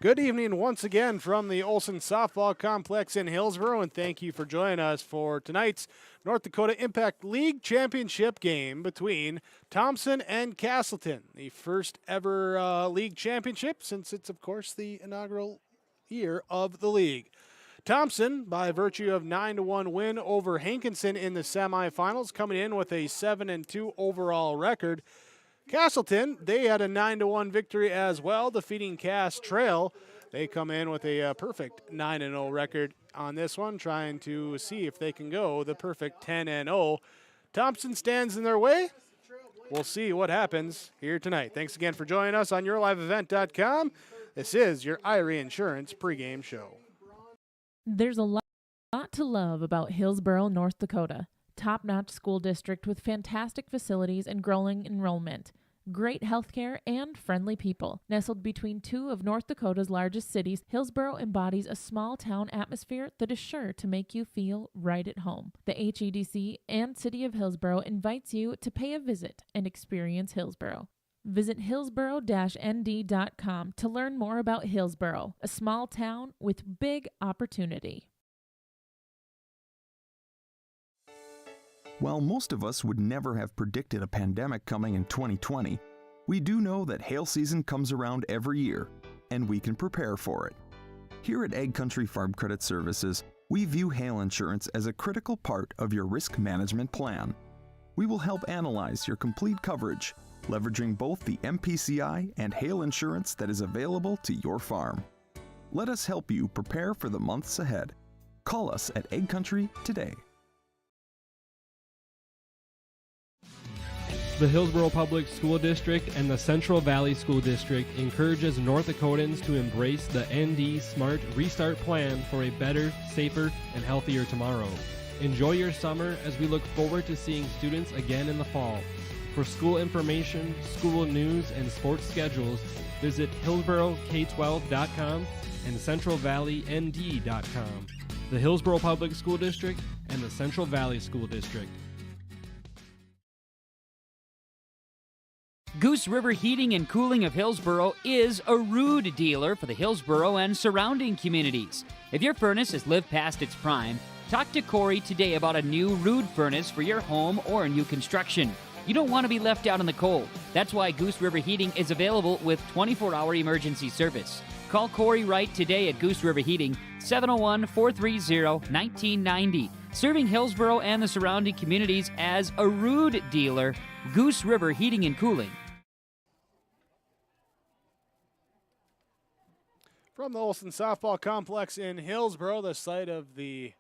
Good evening once again from the Olson Softball Complex in Hillsboro, and thank you for joining us for tonight's North Dakota Impact League Championship game between Thompson and Casselton, the first ever league championship since it's, of course, the inaugural year of the league. Thompson, by virtue of 9-1 win over Hankinson in the semifinals, coming in with a 7-2 overall record. Casselton, they had a 9-1 victory as well, defeating Cass Trail. They come in with a perfect 9-0 record on this one, trying to see if they can go the perfect 10-0. Thompson stands in their way. We'll see what happens here tonight. Thanks again for joining us on YourLiveEvent.com. This is your Irie Insurance pregame show. There's a lot to love about Hillsboro, North Dakota. Top-notch school district with fantastic facilities and growing enrollment. Great healthcare and friendly people. Nestled between two of North Dakota's largest cities, Hillsboro embodies a small-town atmosphere that is sure to make you feel right at home. The HEDC and City of Hillsboro invites you to pay a visit and experience Hillsboro. Visit hillsboro-nd.com to learn more about Hillsboro, a small town with big opportunity. While most of us would never have predicted a pandemic coming in 2020, we do know that hail season comes around every year, and we can prepare for it. Here at Ag Country Farm Credit Services, we view hail insurance as a critical part of your risk management plan. We will help analyze your complete coverage, leveraging both the MPCI and hail insurance that is available to your farm. Let us help you prepare for the months ahead. Call us at Ag Country today. The Hillsboro Public School District and the Central Valley School District encourages North Dakotans to embrace the ND Smart Restart Plan for a better, safer, and healthier tomorrow. Enjoy your summer as we look forward to seeing students again in the fall. For school information, school news, and sports schedules, visit HillsboroK12.com and CentralValleyND.com. The Hillsboro Public School District and the Central Valley School District. Goose River Heating and Cooling of Hillsboro is a rude dealer for the Hillsboro and surrounding communities. If your furnace has lived past its prime, talk to Corey today about a new Rude furnace for your home or new construction. You don't want to be left out in the cold. That's why Goose River Heating is available with 24-hour emergency service. Call Corey Wright today at Goose River Heating, 701-430-1990. Serving Hillsboro and the surrounding communities as a Rude dealer, Goose River Heating and Cooling. From the Olson Softball Complex in Hillsboro, the site of the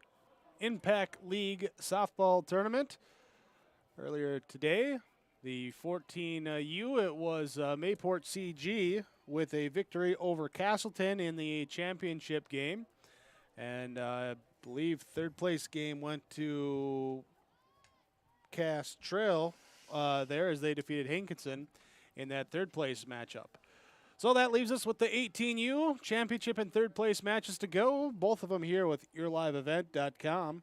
Impact League Softball Tournament. Earlier today, the 14U, it was Mayport CG with a victory over Casselton in the championship game. And I believe third place game went to Cass Trail there as they defeated Hankinson in that third place matchup. So that leaves us with the 18U championship and third place matches to go. Both of them here with YourLiveEvent.com.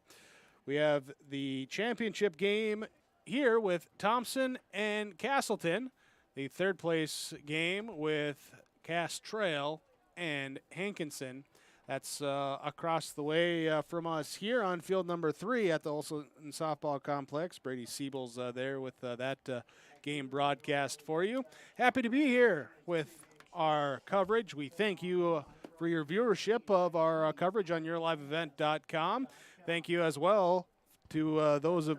We have the championship game here with Thompson and Casselton. The third place game with Cass Trail and Hankinson. That's across the way from us here on field number 3 at the Olson Softball Complex. Brady Siebel's there with that game broadcast for you. Happy to be here with our coverage. We thank you for your viewership of our coverage on YourLiveEvent.com. Thank you as well to those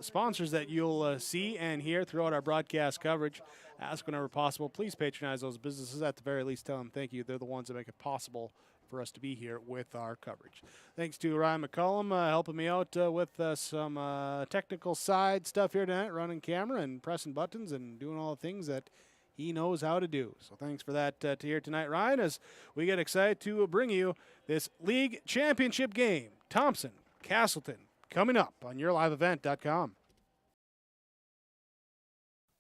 sponsors that you'll see and hear throughout our broadcast coverage. Ask whenever possible. Please patronize those businesses. At the very least, tell them thank you. They're the ones that make it possible for us to be here with our coverage. Thanks to Ryan McCollum helping me out with some technical side stuff here tonight, running camera and pressing buttons and doing all the things that he knows how to do. So thanks for that to here tonight, Ryan, as we get excited to bring you this league championship game. Thompson, Casselton, coming up on YourLiveEvent.com.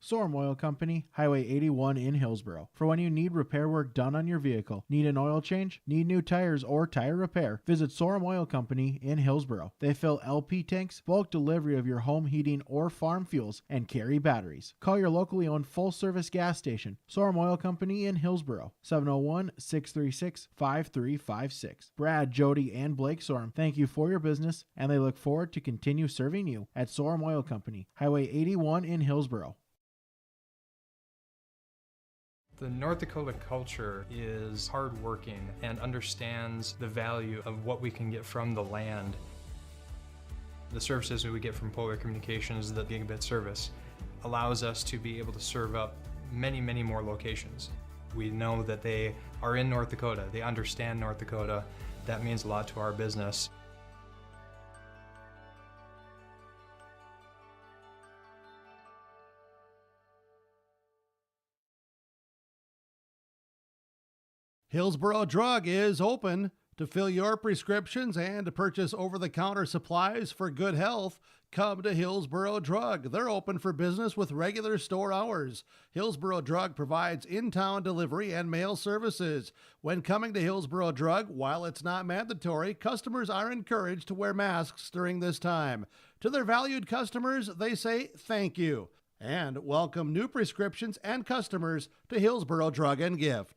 Sorum Oil Company, Highway 81 in Hillsboro. For when you need repair work done on your vehicle, need an oil change, need new tires, or tire repair, visit Sorum Oil Company in Hillsboro. They fill LP tanks, bulk delivery of your home heating or farm fuels, and carry batteries. Call your locally owned full-service gas station, Sorum Oil Company in Hillsboro, 701-636-5356. Brad, Jody, and Blake Sorum thank you for your business, and they look forward to continue serving you at Sorum Oil Company, Highway 81 in Hillsboro. The North Dakota culture is hardworking and understands the value of what we can get from the land. The services we get from Polar Communications, the gigabit service, allows us to be able to serve up many, many more locations. We know that they are in North Dakota. They understand North Dakota. That means a lot to our business. Hillsboro Drug is open. To fill your prescriptions and to purchase over-the-counter supplies for good health, come to Hillsboro Drug. They're open for business with regular store hours. Hillsboro Drug provides in-town delivery and mail services. When coming to Hillsboro Drug, while it's not mandatory, customers are encouraged to wear masks during this time. To their valued customers, they say thank you and welcome new prescriptions and customers to Hillsboro Drug and Gift.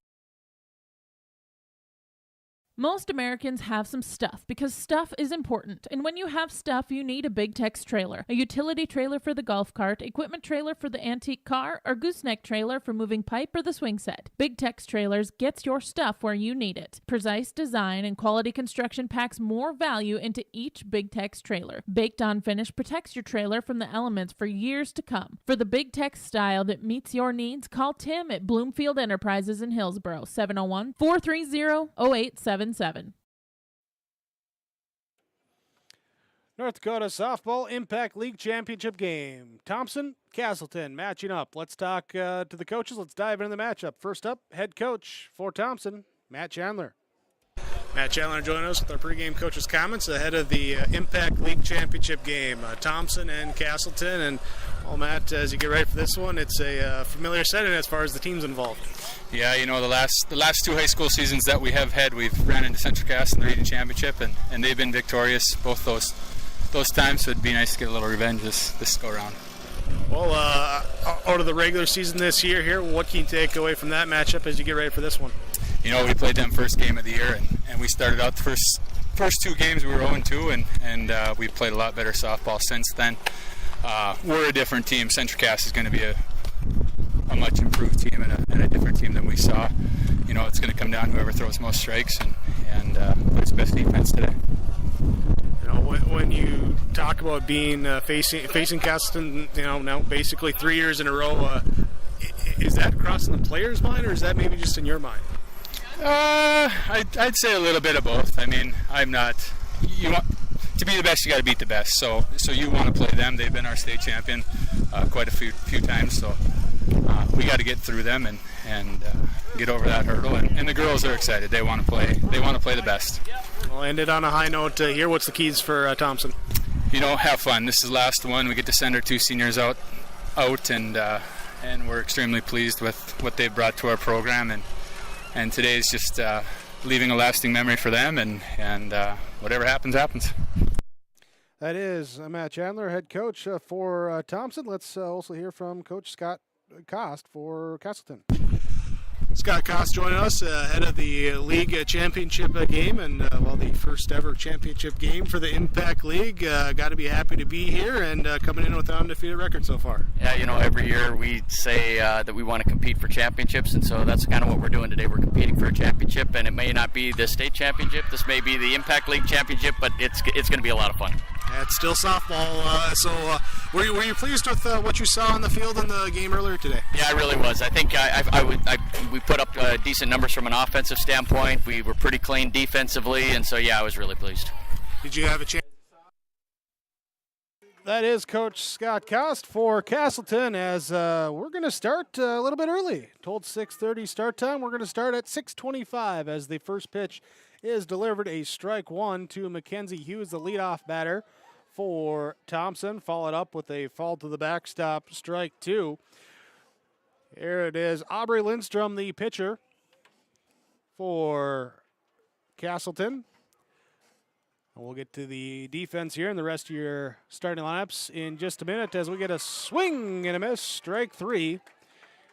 Most Americans have some stuff because stuff is important. And when you have stuff, you need a Big Tex trailer. A utility trailer for the golf cart, equipment trailer for the antique car, or gooseneck trailer for moving pipe or the swing set. Big Tex Trailers gets your stuff where you need it. Precise design and quality construction packs more value into each Big Tex trailer. Baked on finish protects your trailer from the elements for years to come. For the Big Tex style that meets your needs, call Tim at Bloomfield Enterprises in Hillsboro, 701-430-0877. North Dakota Softball Impact League Championship game. Thompson, Casselton matching up. Let's talk to the coaches. Let's dive into the matchup. First up, head coach for Thompson, Matt Chandler. Matt Chandler joining us with our pregame coaches' comments ahead of the Impact League Championship game. Thompson and Casselton. And, well, Matt, as you get ready for this one, it's a familiar setting as far as the teams involved. Yeah, you know, the last two high school seasons that we have had, we've ran into Central Cass in the region championship, and they've been victorious both those times, so it'd be nice to get a little revenge this go around. Well, out of the regular season this year here, what can you take away from that matchup as you get ready for this one? You know, we played them first game of the year, and we started out the first two games we were 0-2, and we've played a lot better softball since then. We're a different team. Central Cass is going to be a much improved team and a different team than we saw. You know, it's going to come down to whoever throws most strikes and plays the best defense today. You know, when you talk about being facing Casselton, you know, now basically 3 years in a row, is that crossing the players' mind, or is that maybe just in your mind? I'd say a little bit of both. I mean, you want to be the best, you got to beat the best. So you want to play them. They've been our state champion quite a few times. So we got to get through them and get over that hurdle. And the girls are excited. They want to play. They want to play the best. We'll end it on a high note here. What's the keys for Thompson? You know, have fun. This is the last one. We get to send our two seniors out, and we're extremely pleased with what they've brought to our program. And today is just leaving a lasting memory for them, and whatever happens, happens. That is Matt Chandler, head coach for Thompson. Let's also hear from Coach Scott Kost for Casselton. Scott Kost joining us ahead of the league championship game, and the first ever championship game for the Impact League. Got to be happy to be here and coming in with an undefeated record so far. Yeah, you know, every year we say that we want to compete for championships, and so that's kind of what we're doing today. We're competing for a championship, and it may not be the state championship. This may be the Impact League championship, but it's going to be a lot of fun. Yeah, it's still softball. So were you pleased with what you saw on the field in the game earlier today? Yeah, I really was. I think we put up decent numbers from an offensive standpoint. We were pretty clean defensively, and so, yeah, I was really pleased. Did you have a chance? That is Coach Scott Kost for Casselton, as we're going to start a little bit early. Told 6:30 start time. We're going to start at 6:25 as the first pitch is delivered. A strike one to Mackenzie Hughes, the leadoff batter for Thompson, followed up with a fall to the backstop, strike two. Here it is. Aubrey Lindstrom, the pitcher for Casselton. We'll get to the defense here and the rest of your starting lineups in just a minute as we get a swing and a miss. Strike 3.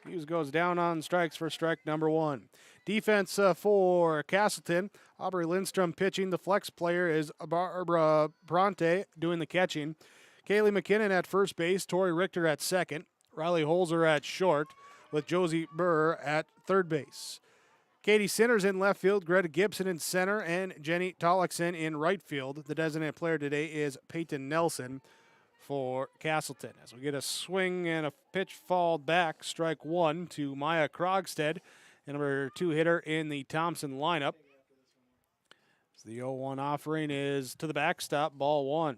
Hughes goes down on strikes for strike number 1. Defense for Casselton. Aubrey Lindstrom pitching. The flex player is Barbara Bronte doing the catching. Kaylee McKinnon at first base. Tori Richter at second. Riley Holzer at short with Josie Burr at third base. Katie Sinners in left field, Greta Gibson in center, and Jenny Tollickson in right field. The designated player today is Peyton Nelson for Casselton. As we get a swing and a pitch fall back, strike 1 to Maya Krogstead, the number 2 hitter in the Thompson lineup. The 0-1 offering is to the backstop, ball 1.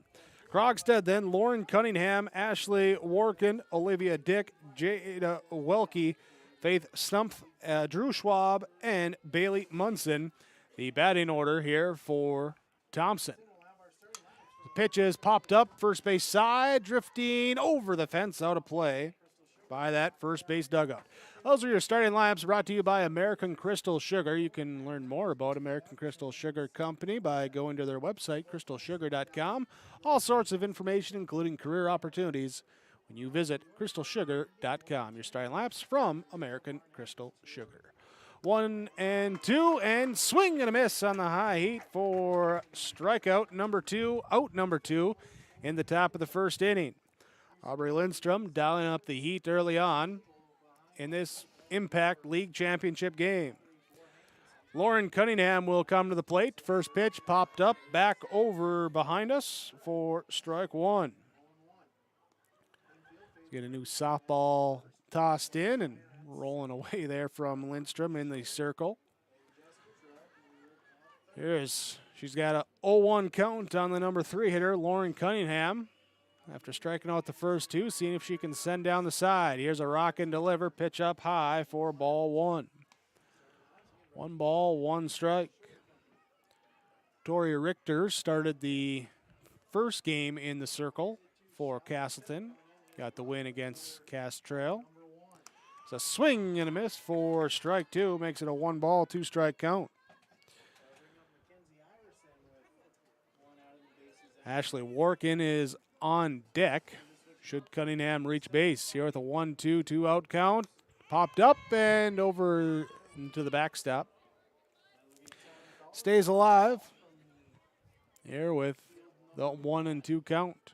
Krogstead then, Lauren Cunningham, Ashley Workin, Olivia Dick, Jada Welke, Faith Stumpf, Drew Schwab, and Bailey Munson. The batting order here for Thompson. The pitch is popped up, first base side, drifting over the fence, out of play by that first base dugout. Those are your starting lineups brought to you by American Crystal Sugar. You can learn more about American Crystal Sugar Company by going to their website, crystalsugar.com. All sorts of information, including career opportunities, when you visit crystalsugar.com. Your starting laps from American Crystal Sugar. 1 and 2, and swing and a miss on the high heat for strikeout number 2, out number 2 in the top of the first inning. Aubrey Lindstrom dialing up the heat early on in this Impact League Championship game. Lauren Cunningham will come to the plate. First pitch popped up, back over behind us for strike 1. Get a new softball tossed in and rolling away there from Lindstrom in the circle. She's got a 0-1 count on the number 3 hitter, Lauren Cunningham. After striking out the first 2, seeing if she can send down the side. Here's a rock and deliver, pitch up high for ball 1. 1 ball, 1 strike. Tori Richter started the first game in the circle for Casselton. Got the win against Castrell. It's a swing and a miss for strike 2. Makes it a 1 ball, 2 strike count. Ashley Workin is on deck. Should Cunningham reach base here with a 1-2, 2 out count. Popped up and over into the backstop. Stays alive here with the 1 and 2 count.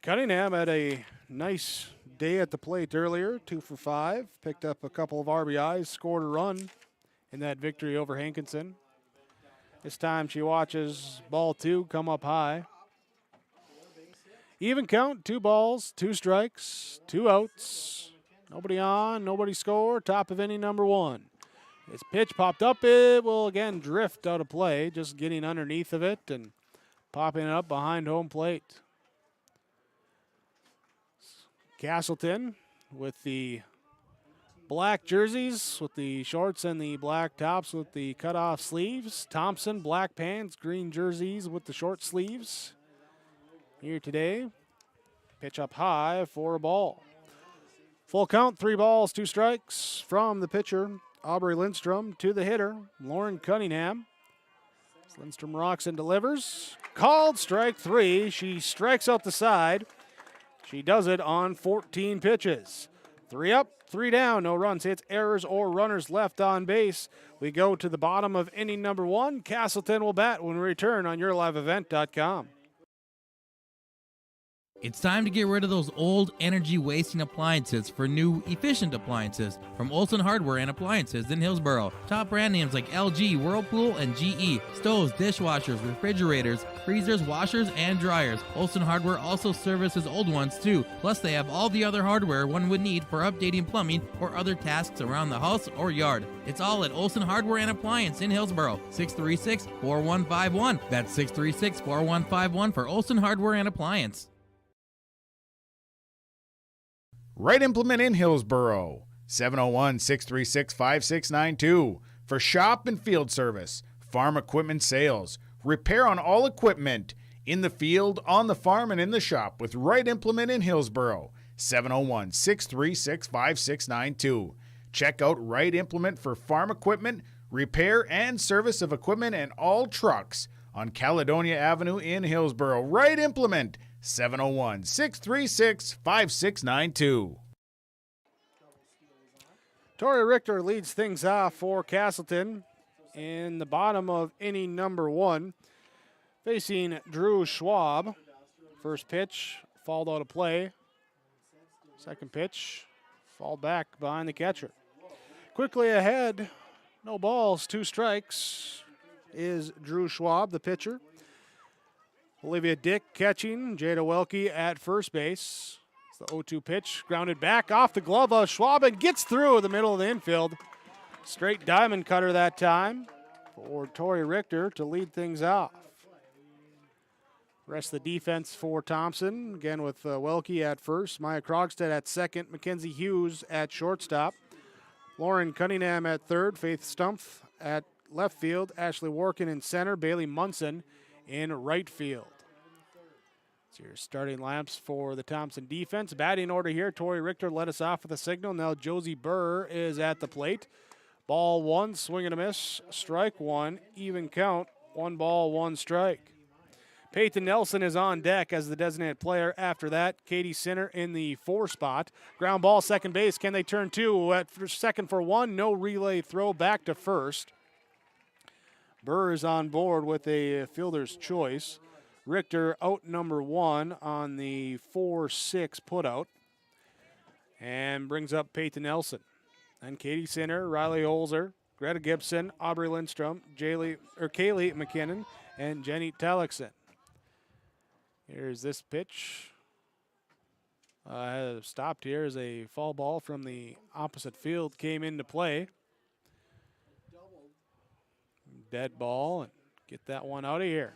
Cunningham had a nice day at the plate earlier, 2 for 5. Picked up a couple of RBIs, scored a run in that victory over Hankinson. This time she watches ball 2 come up high. Even count, 2 balls, 2 strikes, 2 outs. Nobody on, nobody score, top of inning number 1. This pitch popped up, it will again drift out of play, just getting underneath of it and popping it up behind home plate. Casselton with the black jerseys, with the shorts and the black tops with the cutoff sleeves. Thompson, black pants, green jerseys with the short sleeves. Here today, pitch up high for a ball. Full count, 3 balls, 2 strikes from the pitcher, Aubrey Lindstrom, to the hitter, Lauren Cunningham. Lindstrom rocks and delivers. Called strike 3. She strikes out the side. She does it on 14 pitches. 3 up, 3 down, no runs, hits, errors, or runners left on base. We go to the bottom of inning number 1. Casselton will bat when we return on YourLiveEvent.com. It's time to get rid of those old energy-wasting appliances for new, efficient appliances from Olson Hardware and Appliances in Hillsboro. Top brand names like LG, Whirlpool, and GE. Stoves, dishwashers, refrigerators, freezers, washers, and dryers. Olson Hardware also services old ones too. Plus, they have all the other hardware one would need for updating plumbing or other tasks around the house or yard. It's all at Olson Hardware and Appliance in Hillsboro. 636-4151. That's 636-4151 for Olson Hardware and Appliance. Right Implement in Hillsboro, 701-636-5692. For shop and field service, farm equipment sales, repair on all equipment, in the field, on the farm, and in the shop with Right Implement in Hillsboro, 701-636-5692. Check out Wright Implement for farm equipment, repair and service of equipment and all trucks on Caledonia Avenue in Hillsboro. Wright Implement, 701-636-5692. Tori Richter leads things off for Casselton in the bottom of inning number 1, facing Drew Schwab. First pitch, fouled out of play. Second pitch, fouled back behind the catcher. Quickly ahead, no balls, 2 strikes, is Drew Schwab, the pitcher. Olivia Dick catching, Jada Welke at first base. It's the 0-2 pitch, grounded back off the glove of Schwab and gets through the middle of the infield. Straight diamond cutter that time for Tori Richter to lead things off. Rest of the defense for Thompson, again with Welke at first, Maya Krogstad at second, Mackenzie Hughes at shortstop, Lauren Cunningham at third, Faith Stumpf at left field, Ashley Workin in center, Bailey Munson in right field. So your starting lamps for the Thompson defense. Batting order here, Tori Richter led us off with a signal. Now Josie Burr is at the plate. Ball 1, swing and a miss, strike 1, even count, 1 ball, 1 strike. Peyton Nelson is on deck as the designated player. After that, Katie Sinner in the 4 spot. Ground ball, second base. Can they turn 2 at second for 1? No relay throw back to first. Burr is on board with a fielder's choice. Richter out number 1 on the 4-6 putout. And brings up Peyton Nelson. And Katie Sinner, Riley Holzer, Greta Gibson, Aubrey Lindstrom, Kaylee McKinnon, and Jenny Tallickson. Here's this pitch. Stopped here as a foul ball from the opposite field came into play. Dead ball, and get that one out of here.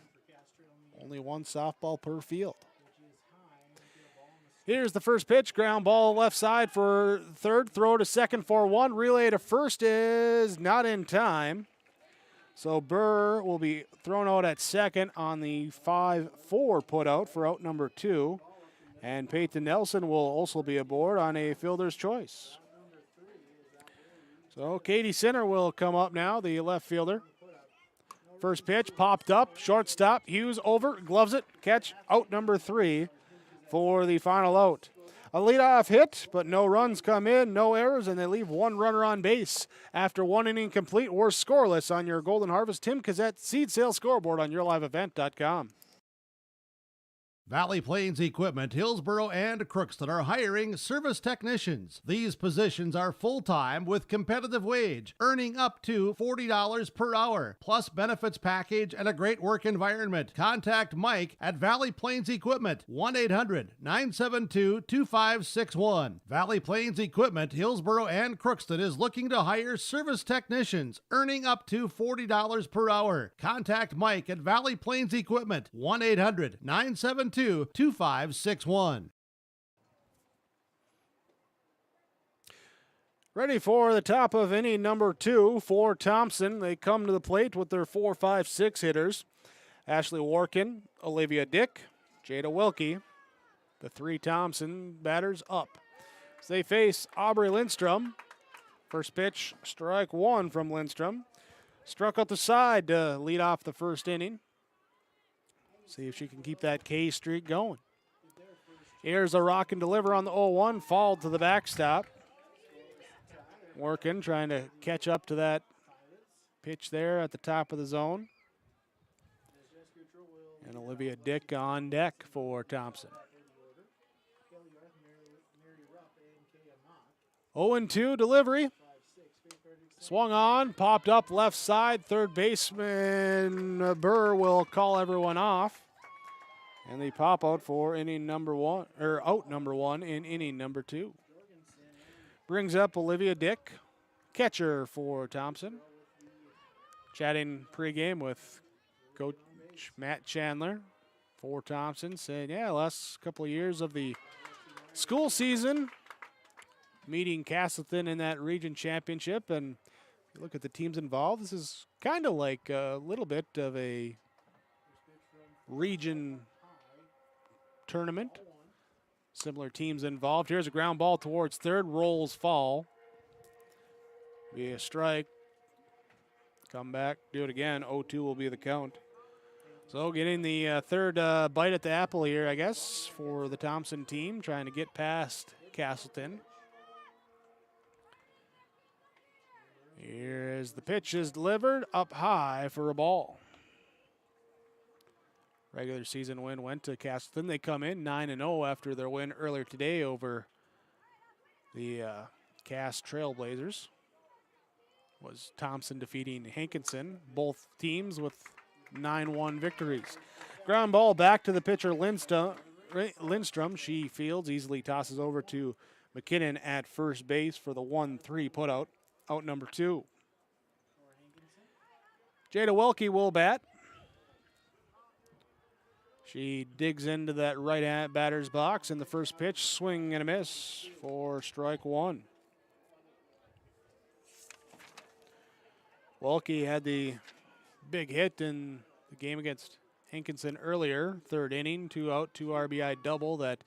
Only 1 softball per field. Here's the first pitch. Ground ball left side for third. Throw to second for 1. Relay to first is not in time. So Burr will be thrown out at second on the 5-4 putout for out number 2. And Peyton Nelson will also be aboard on a fielder's choice. So Katie Sinner will come up now, the left fielder. First pitch popped up, shortstop, Hughes over, gloves it, catch, out number 3 for the final out. A leadoff hit, but no runs come in, no errors, and they leave 1 runner on base. After 1 inning complete, we're scoreless on your Golden Harvest Tim Cassette seed sales scoreboard on yourliveevent.com. Valley Plains Equipment, Hillsboro, and Crookston are hiring service technicians. These positions are full-time with competitive wage, earning up to $40 per hour, plus benefits package and a great work environment. Contact Mike at Valley Plains Equipment, 1-800-972-2561. Valley Plains Equipment, Hillsboro, and Crookston is looking to hire service technicians, earning up to $40 per hour. Contact Mike at Valley Plains Equipment, 1-800-972-2561. Ready for the top of inning number 2 for Thompson. They come to the plate with their 4, 5, 6 hitters. Ashley Workin, Olivia Dick, Jada Welke, the 3 Thompson batters up. As they face Aubrey Lindstrom. First pitch, strike 1 from Lindstrom. Struck out the side to lead off the first inning. See if she can keep that K streak going. Here's a rock and deliver on the 0-1, fouled to the backstop. Working, trying to catch up to that pitch there at the top of the zone. And Olivia Dick on deck for Thompson. 0-2 delivery. Swung on, popped up left side. Third baseman Burr will call everyone off. And they pop out for inning number 1, or out number 1 in inning number 2. Brings up Olivia Dick, catcher for Thompson. Chatting pregame with Coach Matt Chandler for Thompson, saying, yeah, last couple of years of the school season, meeting Casselton in that region championship, and you look at the teams involved, this is kind of like a little bit of a region tournament. Similar teams involved. Here's a ground ball towards third. Rolls fall. Be a strike. Come back, do it again. 0-2 will be the count. So getting the third bite at the apple here, I guess, for the Thompson team, trying to get past Casselton. Here is the pitch is delivered up high for a ball. Regular season win went to Casselton. They come in 9-0 after their win earlier today over the Cass Trailblazers. Was Thompson defeating Hankinson. Both teams with 9-1 victories. Ground ball back to the pitcher Lindstrom. She fields, easily tosses over to McKinnon at first base for the 1-3 putout. Out number 2. Jada Welke will bat. She digs into that right batter's box, and the first pitch, swing and a miss for strike 1. Welke had the big hit in the game against Hankinson earlier, third inning, 2 out, 2 RBI double that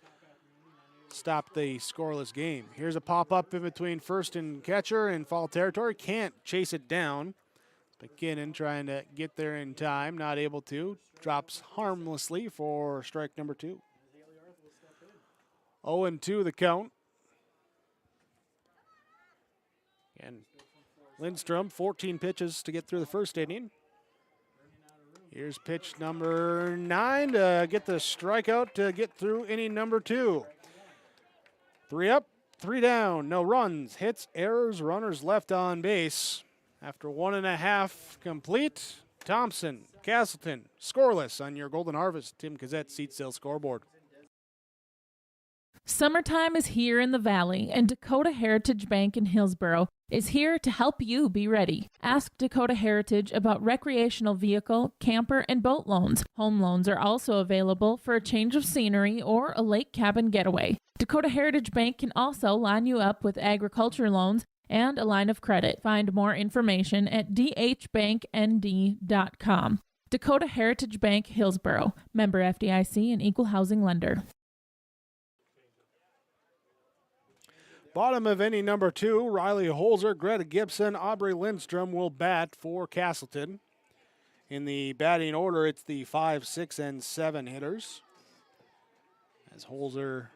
stopped the scoreless game. Here's a pop-up in between first and catcher in foul territory. Can't chase it down. McKinnon trying to get there in time, not able to. Drops harmlessly for strike number 2. 0-2 the count. And Lindstrom, 14 pitches to get through the first inning. Here's pitch number 9 to get the strikeout to get through inning number 2. 3 up, 3 down, no runs, hits, errors, runners left on base. After 1.5 complete, Thompson, Casselton, scoreless on your Golden Harvest Tim Cassette seat sale scoreboard. Summertime is here in the Valley, and Dakota Heritage Bank in Hillsboro is here to help you be ready. Ask Dakota Heritage about recreational vehicle, camper, and boat loans. Home loans are also available for a change of scenery or a lake cabin getaway. Dakota Heritage Bank can also line you up with agriculture loans and a line of credit. Find more information at dhbanknd.com. Dakota Heritage Bank, Hillsboro. Member FDIC and equal housing lender. Bottom of inning number 2, Riley Holzer, Greta Gibson, Aubrey Lindstrom will bat for Casselton. In the batting order, it's the 5, 6, and 7 hitters. As Holzer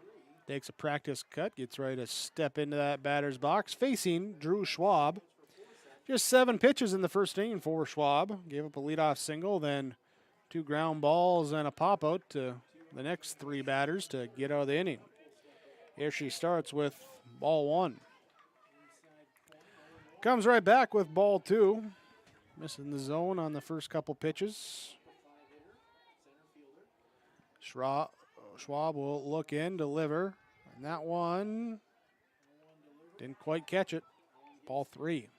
takes a practice cut, gets ready to step into that batter's box, facing Drew Schwab. Just 7 pitches in the first inning for Schwab. Gave up a leadoff single, then 2 ground balls and a pop-out to the next 3 batters to get out of the inning. Here she starts with ball 1. Comes right back with ball 2. Missing the zone on the first couple pitches. Schwab will look in, deliver. And that one didn't quite catch it. Ball 3.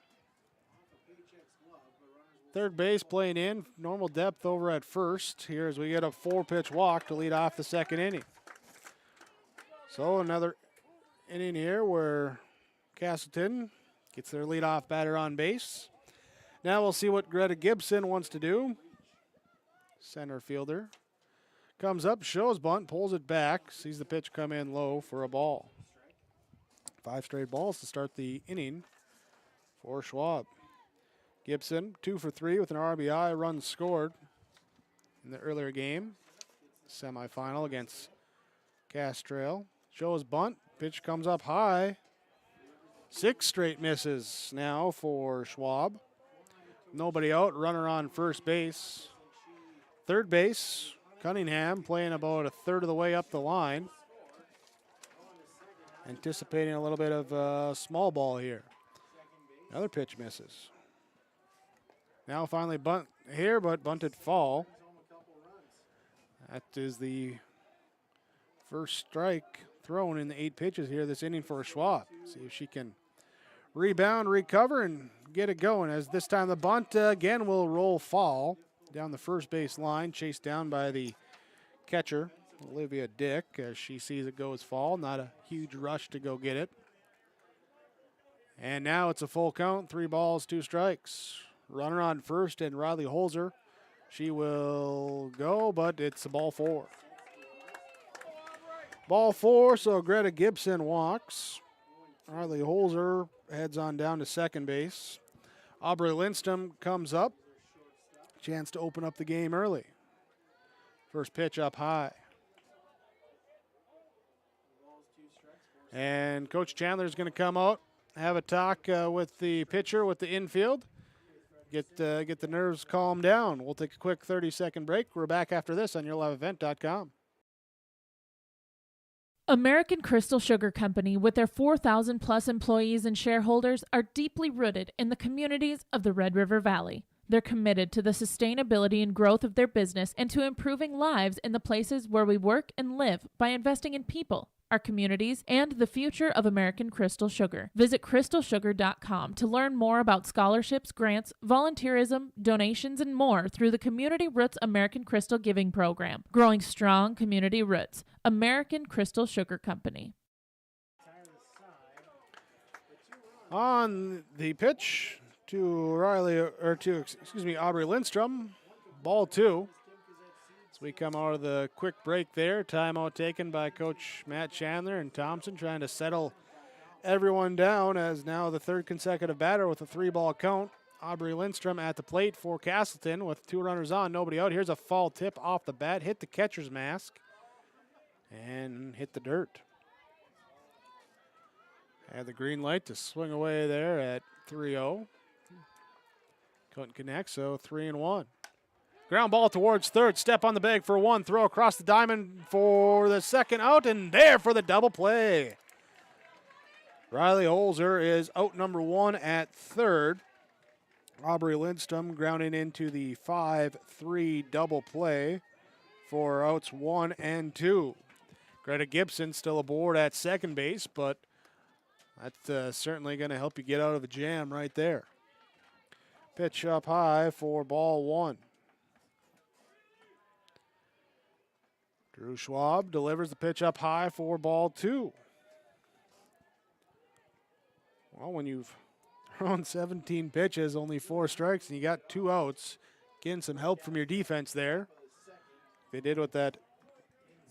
Third base playing in. Normal depth over at first. Here as we get a 4-pitch walk to lead off the second inning. So another inning here where Casselton gets their leadoff batter on base. Now we'll see what Greta Gibson wants to do. Center fielder. Comes up, shows bunt, pulls it back, sees the pitch come in low for a ball. 5 straight balls to start the inning for Schwab. Gibson, 2 for 3 with an RBI, run scored in the earlier game. Semifinal against Castrail. Shows bunt, pitch comes up high. 6 straight misses now for Schwab. Nobody out, runner on first base. Third base, Cunningham playing about a third of the way up the line. Anticipating a little bit of small ball here. Another pitch misses. Now finally bunt here, but bunted fall. That is the first strike thrown in the 8 pitches here this inning for Schwab. See if she can rebound, recover, and get it going. As this time the bunt again will roll fall down the first base line, chased down by the catcher, Olivia Dick, as she sees it goes fall. Not a huge rush to go get it. And now it's a full count, 3 balls, 2 strikes. Runner on first and Riley Holzer. She will go, but it's a ball 4. Ball 4, so Greta Gibson walks. Riley Holzer heads on down to second base. Aubrey Lindstrom comes up. Chance to open up the game early. First pitch up high. And Coach Chandler is going to come out, have a talk with the pitcher, with the infield. Get the nerves calmed down. We'll take a quick 30-second break. We're back after this on YourLiveEvent.com. American Crystal Sugar Company, with their 4,000-plus employees and shareholders, are deeply rooted in the communities of the Red River Valley. They're committed to the sustainability and growth of their business and to improving lives in the places where we work and live by investing in people, our communities, and the future of American Crystal Sugar. Visit crystalsugar.com to learn more about scholarships, grants, volunteerism, donations, and more through the Community Roots American Crystal Giving Program. Growing strong community roots. American Crystal Sugar Company. On the pitch to Aubrey Lindstrom, ball 2. As we come out of the quick break there, timeout taken by Coach Matt Chandler and Thompson, trying to settle everyone down as now the third consecutive batter with a 3-ball count. Aubrey Lindstrom at the plate for Casselton with 2 runners on, nobody out. Here's a foul tip off the bat, hit the catcher's mask, and hit the dirt. Had the green light to swing away there at 3-0. Couldn't connect, so 3-1. Ground ball towards third. Step on the bag for 1. Throw across the diamond for the second out, and there for the double play. Riley Holzer is out number 1 at third. Aubrey Lindstrom grounding into the 5-3 double play for outs 1 and 2. Greta Gibson still aboard at second base, but that's certainly going to help you get out of a jam right there. Pitch up high for ball 1. Drew Schwab delivers the pitch up high for ball 2. Well, when you've thrown 17 pitches, only 4 strikes, and you got 2 outs, getting some help from your defense there. They did with that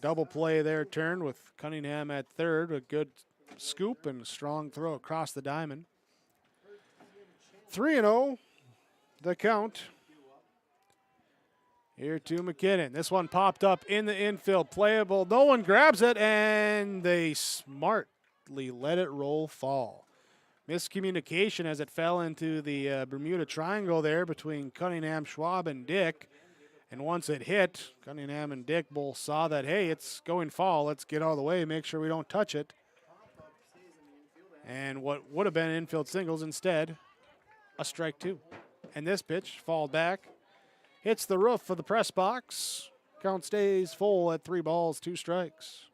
double play there, turned with Cunningham at third, a good scoop and a strong throw across the diamond. 3-0, the count. Here to McKinnon. This one popped up in the infield, playable. No one grabs it, and they smartly let it roll fall. Miscommunication as it fell into the Bermuda Triangle there between Cunningham, Schwab, and Dick. And once it hit, Cunningham and Dick both saw that, hey, it's going fall. Let's get out of the way, make sure we don't touch it. And what would have been infield singles, instead, a strike 2. And this pitch, fouled back, hits the roof of the press box. Count stays full at 3 balls, 2 strikes.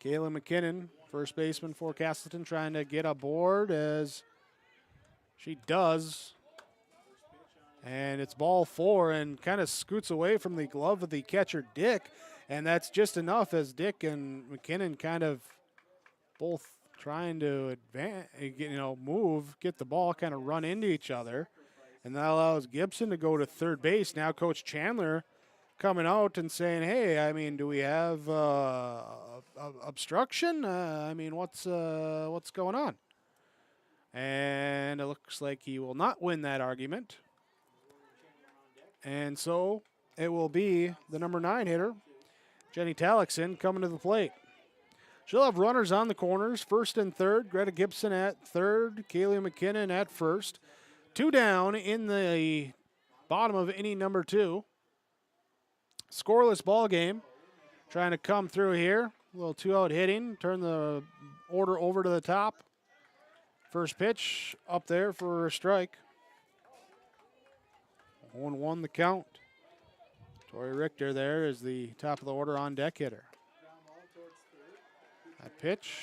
Kayla McKinnon, first baseman for Casselton, trying to get aboard as she does. And it's ball 4 and kind of scoots away from the glove of the catcher, Dick. And that's just enough as Dick and McKinnon kind of both trying to move, get the ball, kind of run into each other. And that allows Gibson to go to third base. Now Coach Chandler coming out and saying, hey, I mean, do we have obstruction? What's going on? And it looks like he will not win that argument. And so it will be the number 9 hitter, Jenny Talixon, coming to the plate. She'll have runners on the corners, first and third. Greta Gibson at third, Kaylee McKinnon at first. 2 down in the bottom of inning number 2. Scoreless ball game. Trying to come through here. A little 2-out hitting. Turn the order over to the top. First pitch up there for a strike. 1-1 the count. Tori Richter there is the top of the order on deck hitter. That pitch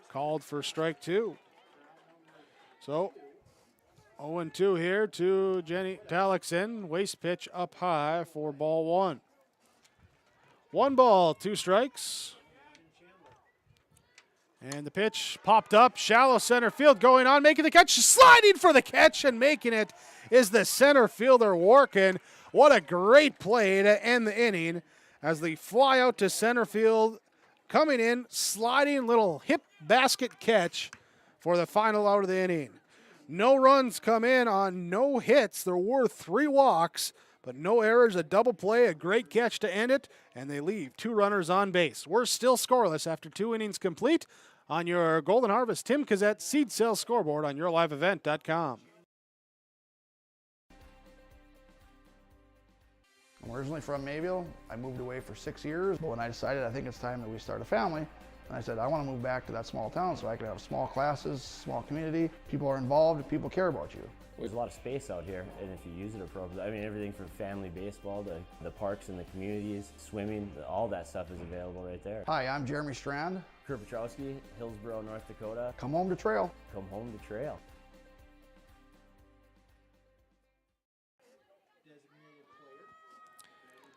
called for strike 2. So 0-2 here to Jenny Talixon. Waste pitch up high for ball 1. 1 ball, 2 strikes. And the pitch popped up. Shallow center field going on, making the catch. Sliding for the catch and making it is the center fielder, Warkin. What a great play to end the inning as they fly out to center field. Coming in, sliding little hip basket catch for the final out of the inning. No runs come in on no hits. There were 3 walks, but no errors, a double play, a great catch to end it, and they leave 2 runners on base. We're still scoreless after 2 innings complete on your Golden Harvest Tim Cassette seed sales scoreboard on yourliveevent.com. I'm originally from Mayville. I moved away for 6 years, but when I decided I think it's time that we start a family, and I said I want to move back to that small town so I can have small classes, small community, people are involved, people care about you. There's a lot of space out here, and if you use it appropriately, I mean everything from family baseball to the parks and the communities, swimming, all that stuff is available right there. Hi, I'm Jeremy Strand. Kurt Petrowski, Hillsborough, North Dakota. Come home to trail. Come home to trail.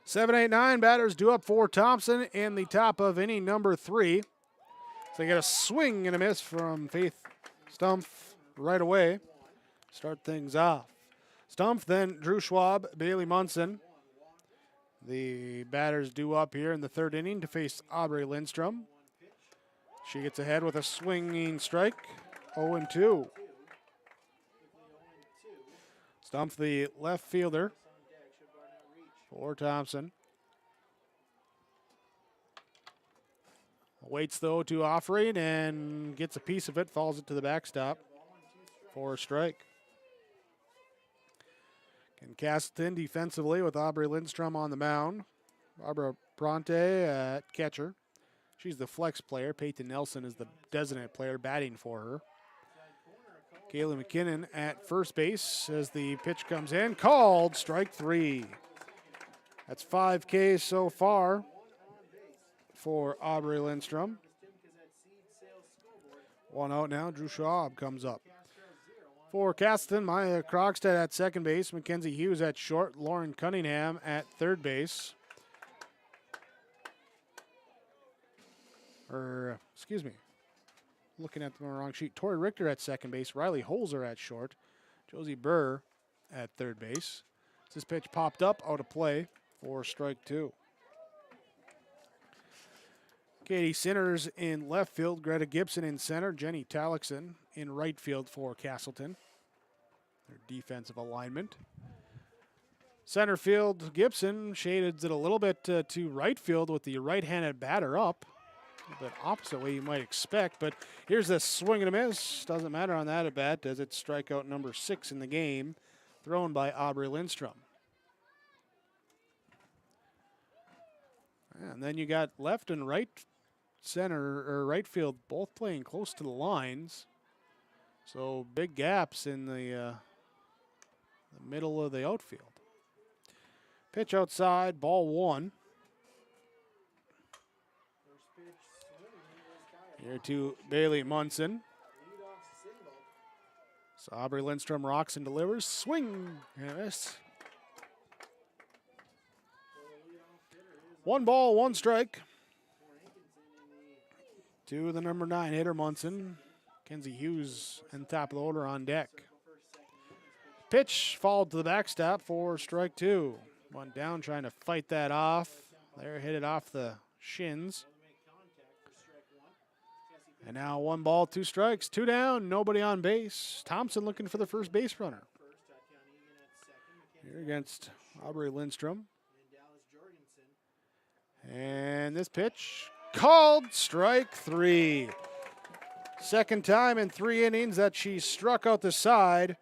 Seven, 8, 9 batters due up for Thompson in the top of inning number 3. So they get a swing and a miss from Faith Stumpf right away. Start things off. Stumpf, then Drew Schwab, Bailey Munson. The batters due up here in the 3rd inning to face Aubrey Lindstrom. She gets ahead with a swinging strike, 0-2. Stumpf, the left fielder for Thompson. Waits the 0-2 offering and gets a piece of it, falls it to the backstop for a strike. And Casselton defensively with Aubrey Lindstrom on the mound. Barbara Bronte at catcher. She's the flex player. Peyton Nelson is the designated player batting for her. Kaylee McKinnon at first base as the pitch comes in. Called strike 3. That's 5 Ks so far for Aubrey Lindstrom. 1 out now. Drew Schwab comes up. For Casselton, Maya Krogstad at second base. Mackenzie Hughes at short. Lauren Cunningham at third base. Looking at the wrong sheet. Tori Richter at second base. Riley Holzer at short. Josie Burr at third base. This pitch popped up, out of play for strike 2. Katie Sinners in left field. Greta Gibson in center. Jenny Talixon in right field for Casselton. Their defensive alignment. Center field, Gibson shaded it a little bit to right field with the right-handed batter up. A little bit opposite way you might expect, but here's a swing and a miss. Doesn't matter on that at bat as it's strikeout number 6 in the game, thrown by Aubrey Lindstrom. And then you got left and right center or right field both playing close to the lines. So big gaps in the middle of the outfield. Pitch outside, ball 1. Here to Bailey Munson. So Aubrey Lindstrom rocks and delivers. Swing and a miss. 1 ball, 1 strike. To the number 9 hitter, Munson. Kenzie Hughes and top of the order on deck. Pitch fouled to the backstop for strike 2. One down trying to fight that off. There, hit it off the shins. And now 1 ball, 2 strikes. 2 down, nobody on base. Thompson looking for the first base runner. Here against Aubrey Lindstrom. And this pitch called strike 3. Second time in 3 innings that she struck out the side.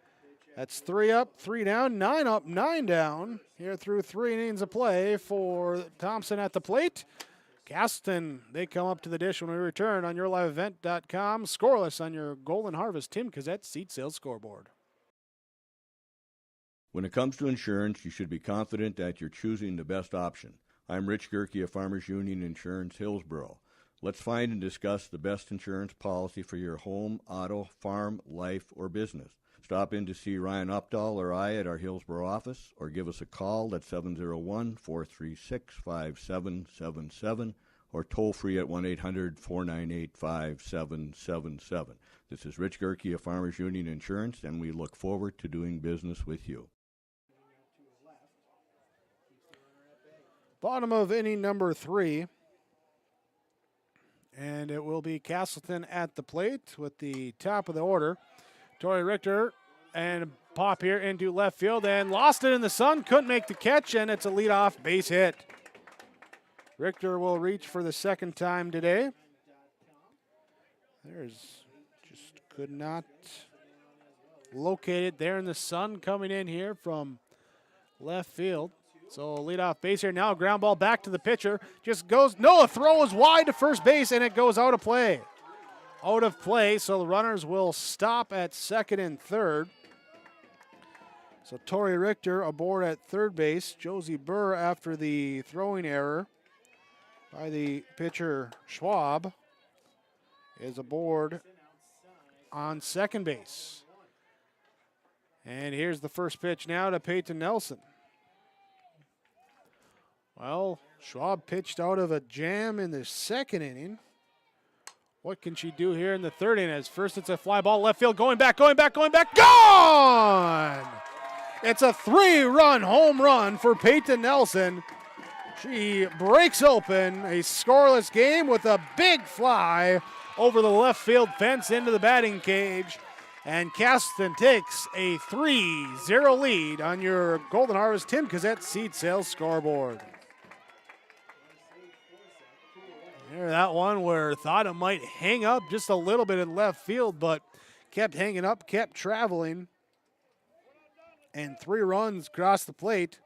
That's 3 up, 3 down, 9 up, 9 down. Here through 3 innings of play for Thompson at the plate. Casselton, they come up to the dish when we return on yourliveevent.com. Scoreless on your Golden Harvest Tim Cassette seat sales scoreboard. When it comes to insurance, you should be confident that you're choosing the best option. I'm Rich Gerke of Farmers Union Insurance, Hillsborough. Let's find and discuss the best insurance policy for your home, auto, farm, life, or business. Stop in to see Ryan Updahl or I at our Hillsborough office, or give us a call at 701-436-5777, or toll free at 1-800-498-5777. This is Rich Gerke of Farmers Union Insurance, and we look forward to doing business with you. Bottom of inning number 3. And it will be Casselton at the plate with the top of the order. Tori Richter, and pop here into left field, and lost it in the sun, couldn't make the catch, and it's a leadoff base hit. Richter will reach for the second time today. Just could not locate it there in the sun, coming in here from left field. So leadoff base here now, ground ball back to the pitcher. Just goes, no, a throw is wide to first base, and it goes out of play. Out of play, so the runners will stop at second and third. So Tori Richter aboard at third base. Josie Burr, after the throwing error by the pitcher Schwab, is aboard on second base. And here's the first pitch now to Peyton Nelson. Well, Schwab pitched out of a jam in the second inning. What can she do here in the third inning? As first it's a fly ball left field, going back, gone! It's a 3-run home run for Peyton Nelson. She breaks open a scoreless game with a big fly over the left field fence into the batting cage. And Casselton takes a 3-0 lead on your Golden Harvest Tim Cassette seed sales scoreboard. There, that one where thought it might hang up just a little bit in left field, but kept hanging up, kept traveling. And 3 runs across the plate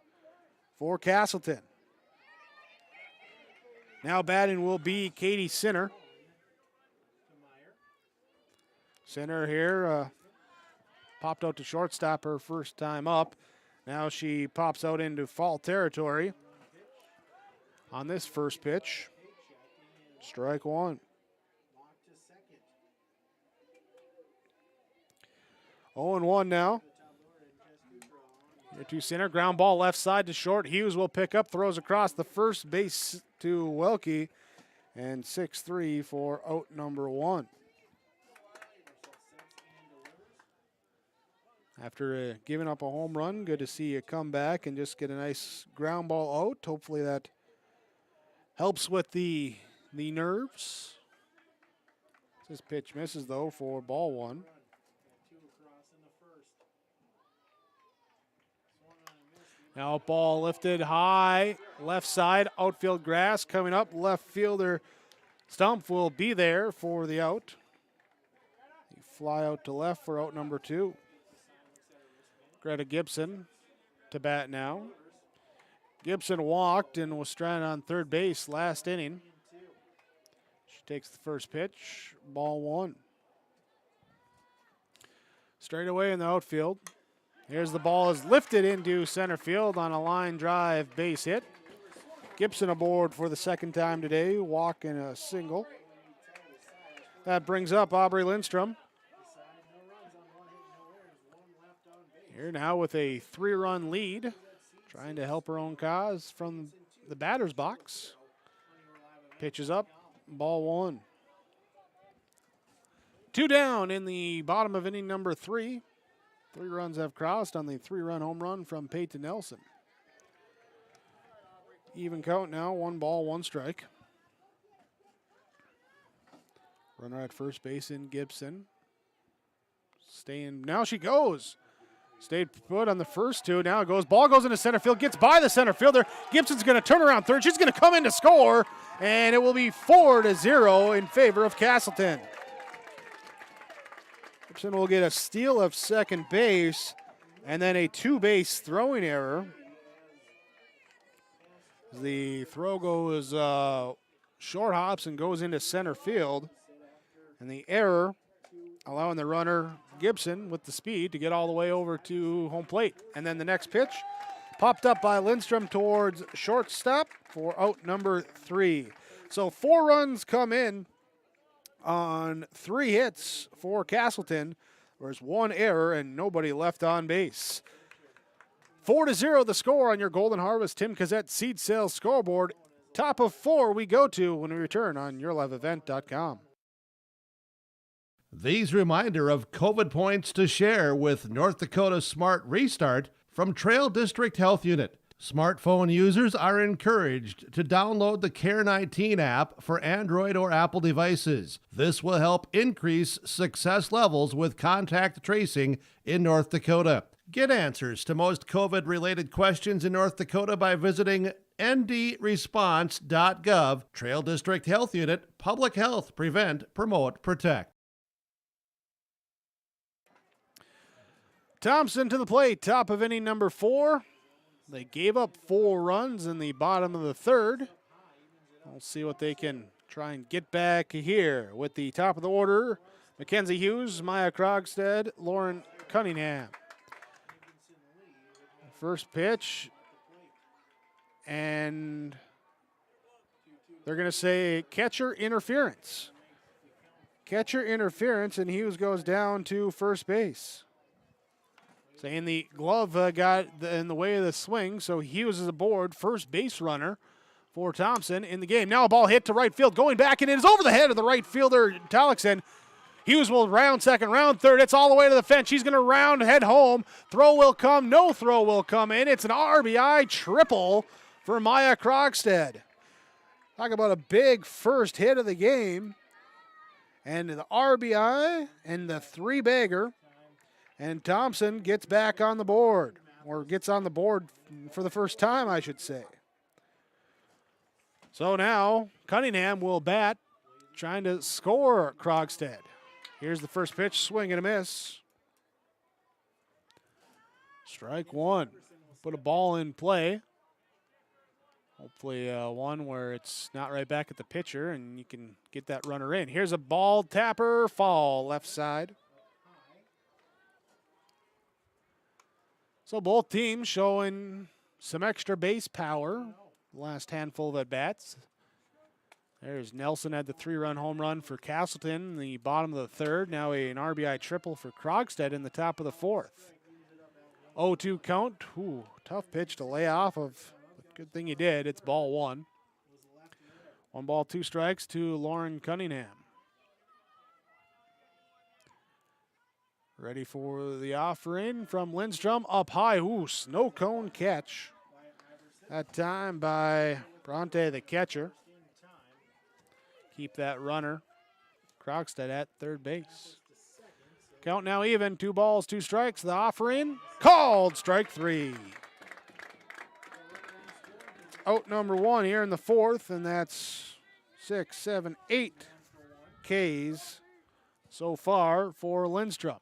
for Casselton. Now batting will be Katie Sinner. Sinner here popped out to shortstop her first time up. Now she pops out into foul territory on this first pitch. Strike one. 0-1 now. Here to center, ground ball left side to short. Hughes will pick up, throws across the first base to Welke, and 6-3 for out number 1. After giving up a home run, good to see you come back and just get a nice ground ball out. Hopefully that helps with the nerves. This pitch misses, though, for ball 1. Now ball lifted high, left side, outfield grass coming up. Left fielder Stump will be there for the out. You fly out to left for out number 2. Greta Gibson to bat now. Gibson walked and was stranded on third base last inning. She takes the first pitch, ball 1. Straight away in the outfield. Here's the ball is lifted into center field on a line drive base hit. Gibson aboard for the second time today, walking a single. That brings up Aubrey Lindstrom. Here now with a 3-run lead, trying to help her own cause from the batter's box. Pitches up, ball 1. 2 down in the bottom of inning number 3. 3 runs have crossed on the 3-run home run from Peyton Nelson. Even count now, 1 ball, 1 strike. Runner at first base in Gibson. Staying, now she goes. Stayed put on the first 2, now it goes, ball goes into center field, gets by the center fielder. Gibson's gonna turn around third, she's gonna come in to score, and it will be 4-0 in favor of Casselton. Gibson will get a steal of second base and then a 2-base throwing error. The throw goes short hops and goes into center field. And the error allowing the runner Gibson with the speed to get all the way over to home plate. And then the next pitch popped up by Lindstrom towards shortstop for out number 3. So 4 runs come in on 3 hits for Casselton. There's 1 error and nobody left on base. 4-0 the score on your Golden Harvest Tim Cassette seed sales scoreboard. Top of 4 we go to when we return on yourliveevent.com. These reminder of COVID points to share with North Dakota Smart Restart from Trail District Health Unit. Smartphone users are encouraged to download the Care19 app for Android or Apple devices. This will help increase success levels with contact tracing in North Dakota. Get answers to most COVID-related questions in North Dakota by visiting ndresponse.gov. Trail District Health Unit, Public Health, Prevent, Promote, Protect. Thompson to the plate, top of inning number 4. They gave up 4 runs in the bottom of the 3rd. We'll see what they can try and get back here with the top of the order. Mackenzie Hughes, Maya Krogstad, Lauren Cunningham. First pitch, and they're going to say catcher interference. Catcher interference, and Hughes goes down to first base. Saying the glove got in the way of the swing, so Hughes is aboard, first base runner for Thompson in the game. Now a ball hit to right field, going back, and it is over the head of the right fielder, Talixon. Hughes will round second, round third. It's all the way to the fence. He's going to round, head home. Throw will come. No throw will come in. It's an RBI triple for Maya Krogstad. Talk about a big first hit of the game. And the RBI and the 3-bagger. And Thompson gets back on the board, or gets on the board for the first time, I should say. So now Cunningham will bat, trying to score Krogstad. Here's the first pitch, swing and a miss. Strike 1. Put a ball in play. Hopefully one where it's not right back at the pitcher and you can get that runner in. Here's a ball tapper, fall left side. So both teams showing some extra base power. Last handful of at-bats. There's Nelson had the 3-run home run for Casselton in the bottom of the 3rd. Now an RBI triple for Krogstad in the top of the 4th. 0-2 count. Ooh, tough pitch to lay off of. But good thing you did. It's ball 1. 1 ball, 2 strikes to Lauren Cunningham. Ready for the offering from Lindstrom. Up high. Ooh, snow cone catch. That time by Bronte, the catcher. Keep that runner. Krogstad at third base. Count now even. 2 balls, 2 strikes. The offering called strike 3. Out number 1 here in the 4th, and that's 6, 7, 8 Ks so far for Lindstrom.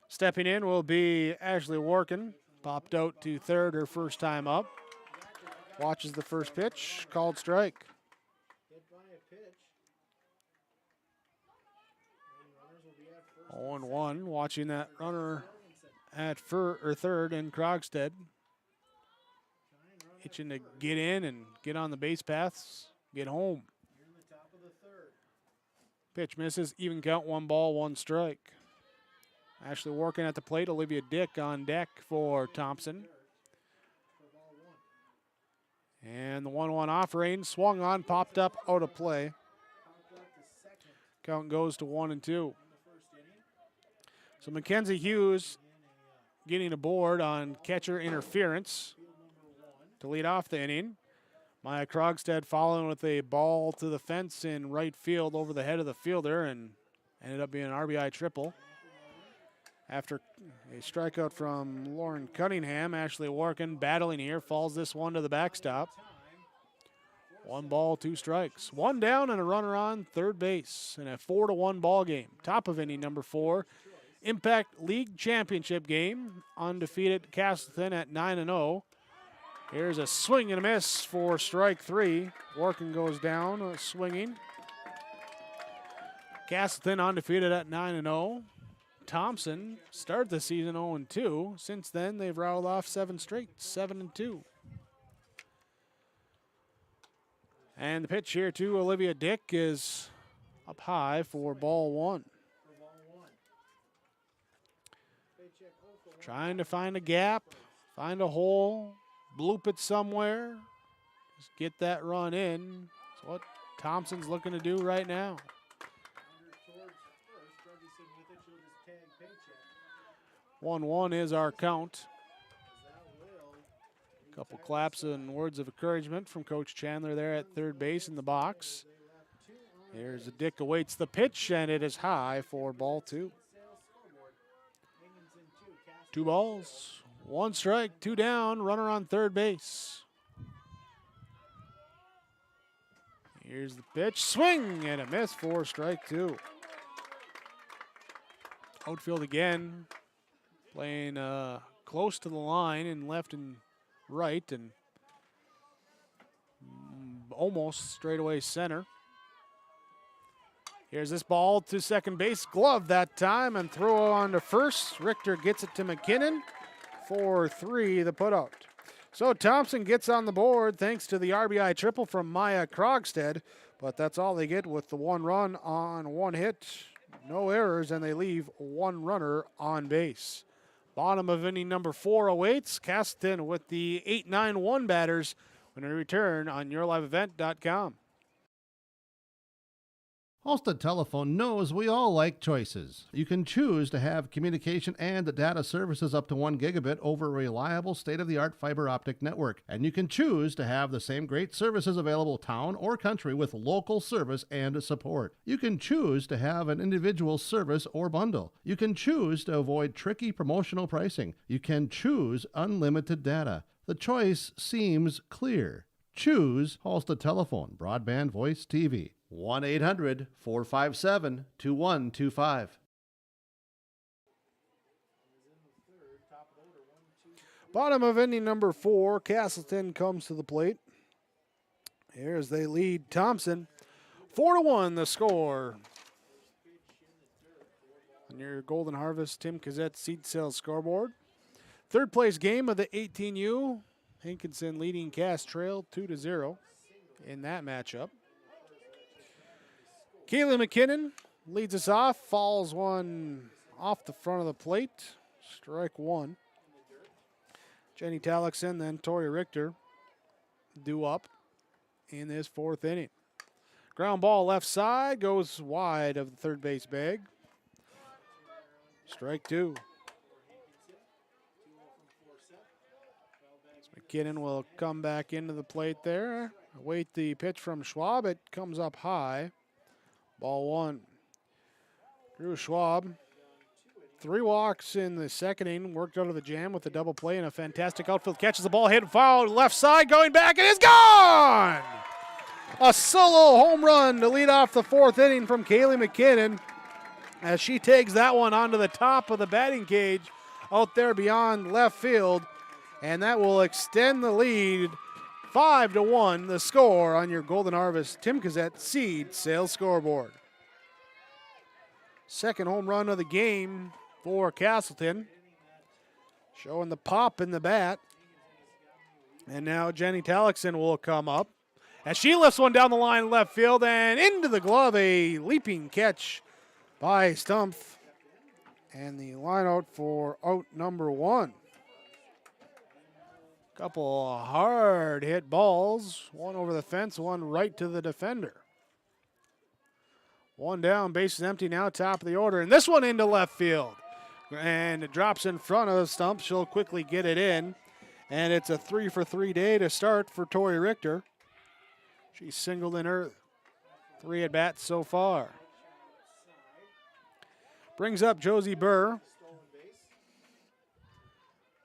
Stepping in will be Ashley Workin. Popped out to third her first time up. Watches the first pitch, called strike. 0-1, watching that runner at third in Krogstad. Itching to get in and get on the base paths, get home. Pitch misses, even count, 1 ball, 1 strike. Ashley working at the plate, Olivia Dick on deck for Thompson. And the 1-1 offering, swung on, popped up, out of play. Count goes to 1-2. So Mackenzie Hughes getting aboard on catcher interference to lead off the inning. Maya Krogstad following with a ball to the fence in right field over the head of the fielder and ended up being an RBI triple. After a strikeout from Lauren Cunningham, Ashley Workin battling here, falls this one to the backstop. 1 ball, 2 strikes. 1 down and a runner on third base in a 4-1 ball game. Top of inning number 4. Impact League Championship game. Undefeated Casselton at 9-0. Here's a swing and a miss for strike 3. Workin goes down, swinging. Casselton undefeated at 9-0. Thompson started the season 0-2. Since then, they've rattled off 7 straight, 7-2. And the pitch here to Olivia Dick is up high for ball 1. Trying to find a gap, find a hole, bloop it somewhere. Just get that run in. That's what Thompson's looking to do right now. 1-1 is our count. Couple claps and words of encouragement from Coach Chandler there at third base in the box. Here's a Dick awaits the pitch, and it is high for ball 2. 2 balls, 1 strike, 2 down, runner on third base. Here's the pitch, swing, and a miss for strike 2. Outfield again, playing close to the line in left and right, and almost straightaway center. Here's this ball to second base, glove that time, and throw on to first. Richter gets it to McKinnon for 3, the putout. So Thompson gets on the board thanks to the RBI triple from Maya Krogstad, but that's all they get with the 1 run on 1 hit. No errors, and they leave 1 runner on base. Bottom of inning number 4 awaits. Casselton with the 8-9-1 batters when we return on yourliveevent.com. Halstead Telephone knows we all like choices. You can choose to have communication and data services up to 1 gigabit over a reliable state-of-the-art fiber optic network. And you can choose to have the same great services available town or country with local service and support. You can choose to have an individual service or bundle. You can choose to avoid tricky promotional pricing. You can choose unlimited data. The choice seems clear. Choose Halstead Telephone, broadband voice TV. 1-800-457-2125. Bottom of inning number 4, Casselton comes to the plate. Here's they lead Thompson. 4-1 the score. On your Golden Harvest Tim Cassette seed sales scoreboard. Third place game of the 18U. Hankinson leading Cass Trail 2-0 in that matchup. Kaylee McKinnon leads us off, falls one off the front of the plate. Strike 1. Jenny Talixon, then Tori Richter due up in this 4th inning. Ground ball left side, goes wide of the third base bag. Strike 2. McKinnon will come back into the plate there. Await the pitch from Schwab. It comes up high. Ball 1. Drew Schwab. 3 walks in the second inning. Worked out of the jam with a double play and a fantastic outfield. Catches the ball, hit foul, left side, going back, and it's gone! A solo home run to lead off the 4th inning from Kaylee McKinnon as she takes that one onto the top of the batting cage out there beyond left field. And that will extend the lead 5-1, the score on your Golden Harvest Tim Cassette seed sales scoreboard. Second home run of the game for Casselton. Showing the pop in the bat. And now Jenny Talixon will come up as she lifts one down the line left field and into the glove. A leaping catch by Stumpf. And the line out for out number 1. Couple hard hit balls, one over the fence, one right to the defender. 1 down, bases empty now, top of the order, and this one into left field. And it drops in front of Stump. She'll quickly get it in, and it's a 3-for-3 day to start for Tori Richter. She's singled in her 3 at-bats so far. Brings up Josie Burr.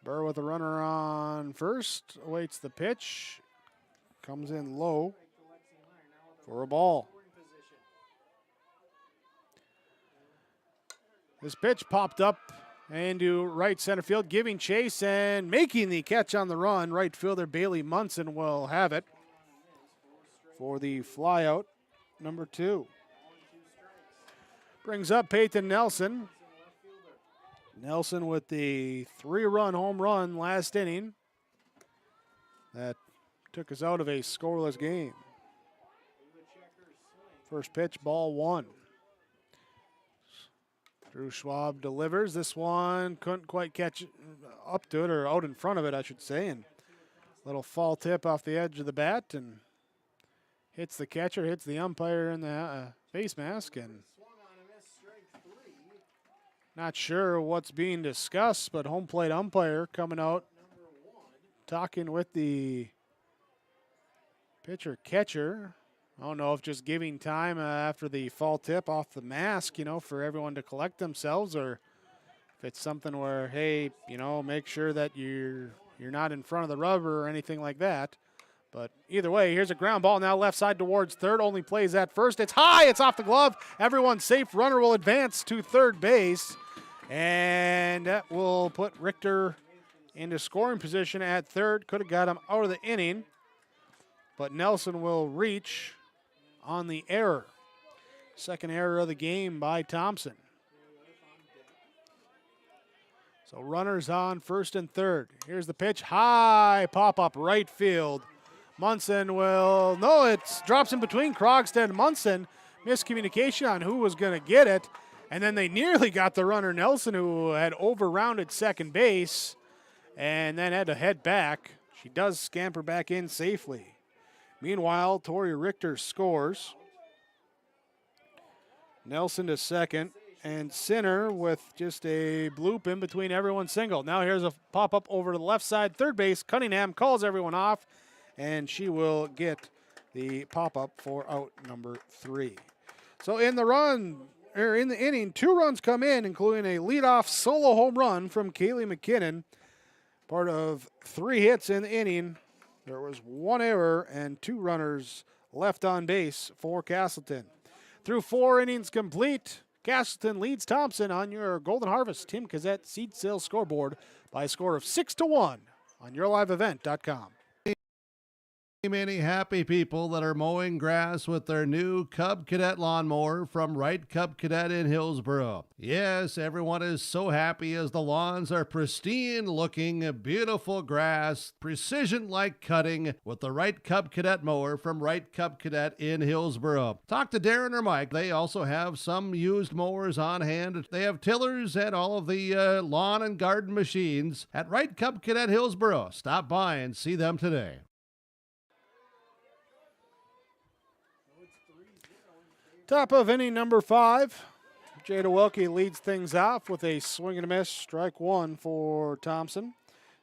Burr with a runner on first, awaits the pitch, comes in low for a ball. This pitch popped up into right center field, giving chase and making the catch on the run. Right fielder Bailey Munson will have it for the flyout, number 2. Brings up Peyton Nelson. Nelson with the 3-run home run last inning. That took us out of a scoreless game. First pitch, ball 1. Drew Schwab delivers. This one couldn't quite catch up to it, or out in front of it, I should say. And little fall tip off the edge of the bat and hits the catcher, hits the umpire in the face mask, and Not sure what's being discussed, but home plate umpire coming out, talking with the pitcher catcher. I don't know if just giving time after the fall tip off the mask, for everyone to collect themselves, or if it's something where, hey, make sure that you're not in front of the rubber or anything like that. But either way, here's a ground ball now left side towards third. Only plays at first. It's high. It's off the glove. Everyone's safe. Runner will advance to third base. And that will put Richter into scoring position at third. Could have got him out of the inning. But Nelson will reach on the error. Second error of the game by Thompson. So runners on first and third. Here's the pitch. High pop-up right field. Munson will, no, it drops in between Krogstad and Munson. Miscommunication on who was going to get it. And then they nearly got the runner Nelson, who had over-rounded second base and then had to head back. She does scamper back in safely. Meanwhile, Tori Richter scores. Nelson to second. And Sinner with just a bloop in between everyone's single. Now here's a pop-up over to the left side. Third base, Cunningham calls everyone off, and she will get the pop-up for out number 3. So in the inning, 2 runs come in, including a leadoff solo home run from Kaylee McKinnon. Part of 3 hits in the inning. There was 1 error and 2 runners left on base for Casselton. Through 4 innings complete, Casselton leads Thompson on your Golden Harvest Tim Cassette seed sales scoreboard by a score of 6-1 on yourliveevent.com. Many happy people that are mowing grass with their new Cub Cadet lawnmower from Wright Cub Cadet in Hillsboro. Yes, everyone is so happy as the lawns are pristine looking, beautiful grass, precision-like cutting with the Wright Cub Cadet mower from Wright Cub Cadet in Hillsboro. Talk to Darren or Mike. They also have some used mowers on hand. They have tillers and all of the lawn and garden machines at Wright Cub Cadet Hillsboro. Stop by and see them today. Top of inning number 5. Jada Welke leads things off with a swing and a miss. Strike 1 for Thompson.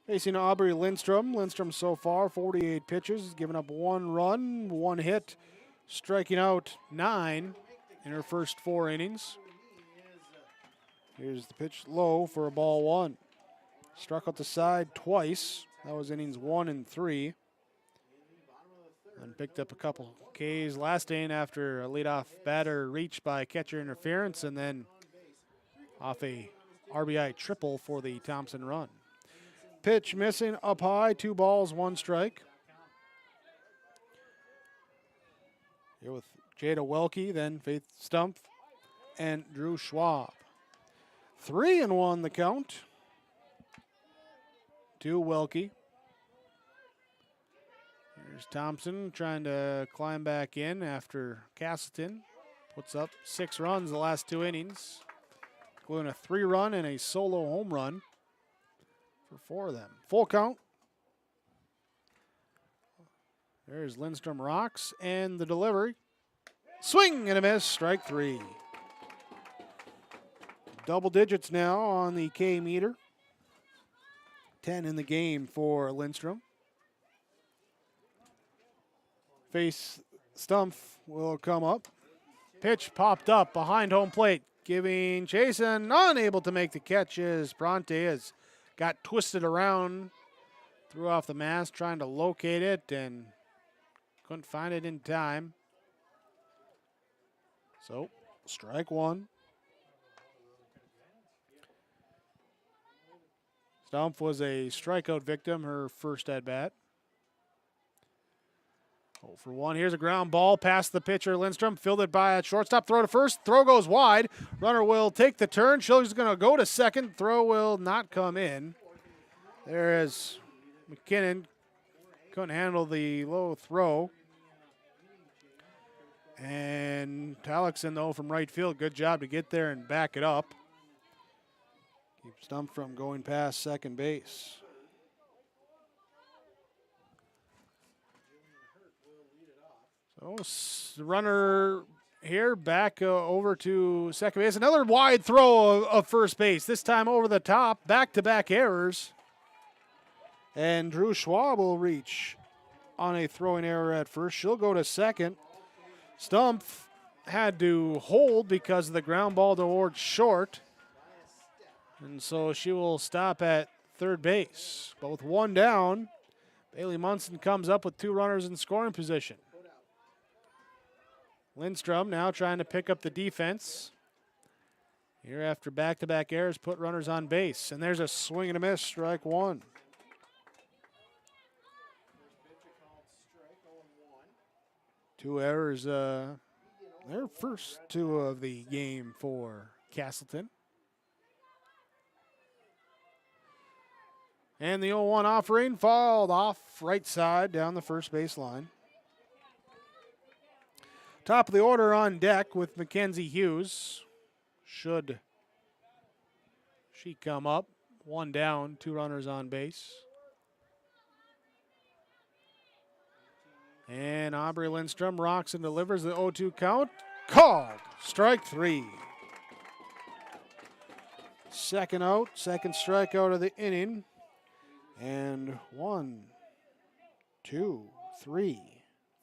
Facing Aubrey Lindstrom. Lindstrom so far, 48 pitches, giving up 1 run, 1 hit, striking out 9 in her first 4 innings. Here's the pitch low for a ball 1. Struck out the side twice. That was innings 1 and 3. And picked up a couple Ks last inning after a leadoff batter reached by catcher interference, and then off a RBI triple for the Thompson run. Pitch missing up high, 2 balls, 1 strike. Here with Jada Welke, then Faith Stumpf and Drew Schwab. 3-1 the count to Welke. There's Thompson trying to climb back in after Casselton puts up 6 runs the last 2 innings, including a 3-run and a solo home run for 4 of them. Full count. There's Lindstrom rocks and the delivery. Swing and a miss, strike 3. Double digits now on the K meter. 10 in the game for Lindstrom. Face Stumpf will come up. Pitch popped up behind home plate, giving chase, and unable to make the catch as Bronte has got twisted around, threw off the mask trying to locate it and couldn't find it in time. So, strike 1. Stumpf was a strikeout victim, her first at-bat. 0-for-1. Here's a ground ball past the pitcher, Lindstrom. Fielded by a shortstop. Throw to first. Throw goes wide. Runner will take the turn. She's going to go to second. Throw will not come in. There is McKinnon. Couldn't handle the low throw. And Talixon, though, from right field. Good job to get there and back it up. Keep Stumpf from going past second base. So runner here, back over to second base. Another wide throw of first base, this time over the top. Back-to-back errors. And Drew Schwab will reach on a throwing error at first. She'll go to second. Stumpf had to hold because of the ground ball towards short. And so she will stop at third base. But with one down, Bailey Munson comes up with 2 runners in scoring position. Lindstrom now trying to pick up the defense. Here after back-to-back errors, put runners on base. And there's a swing and a miss, strike 1. Two errors, their first 2 of the game for Casselton. And the 0-1 offering fouled off right side down the first base line. Top of the order on deck with Mackenzie Hughes. Should she come up? 1 down, 2 runners on base. And Aubrey Lindstrom rocks and delivers the 0-2 count. Called. Strike 3. Second out, second strikeout of the inning. And 1, 2, 3,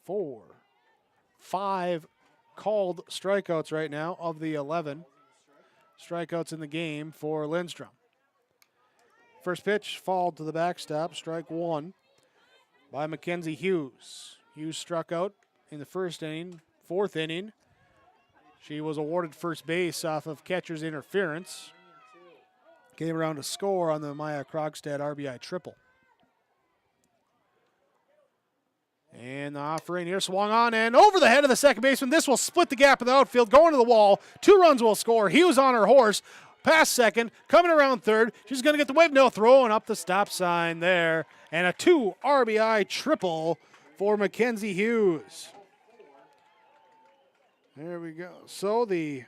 4, 5 called strikeouts right now of the 11 strikeouts in the game for Lindstrom. First pitch, fouled to the backstop, strike 1 by Mackenzie Hughes. Hughes struck out in the first inning, 4th inning. She was awarded first base off of catcher's interference. Came around to score on the Maya Krogstad RBI triple. And the offering here swung on and over the head of the second baseman. This will split the gap in the outfield, going to the wall. 2 runs will score. Hughes on her horse, past second, coming around third. She's going to get the wave, no throw, and up the stop sign there. And a 2 RBI triple for Mackenzie Hughes. There we go. So the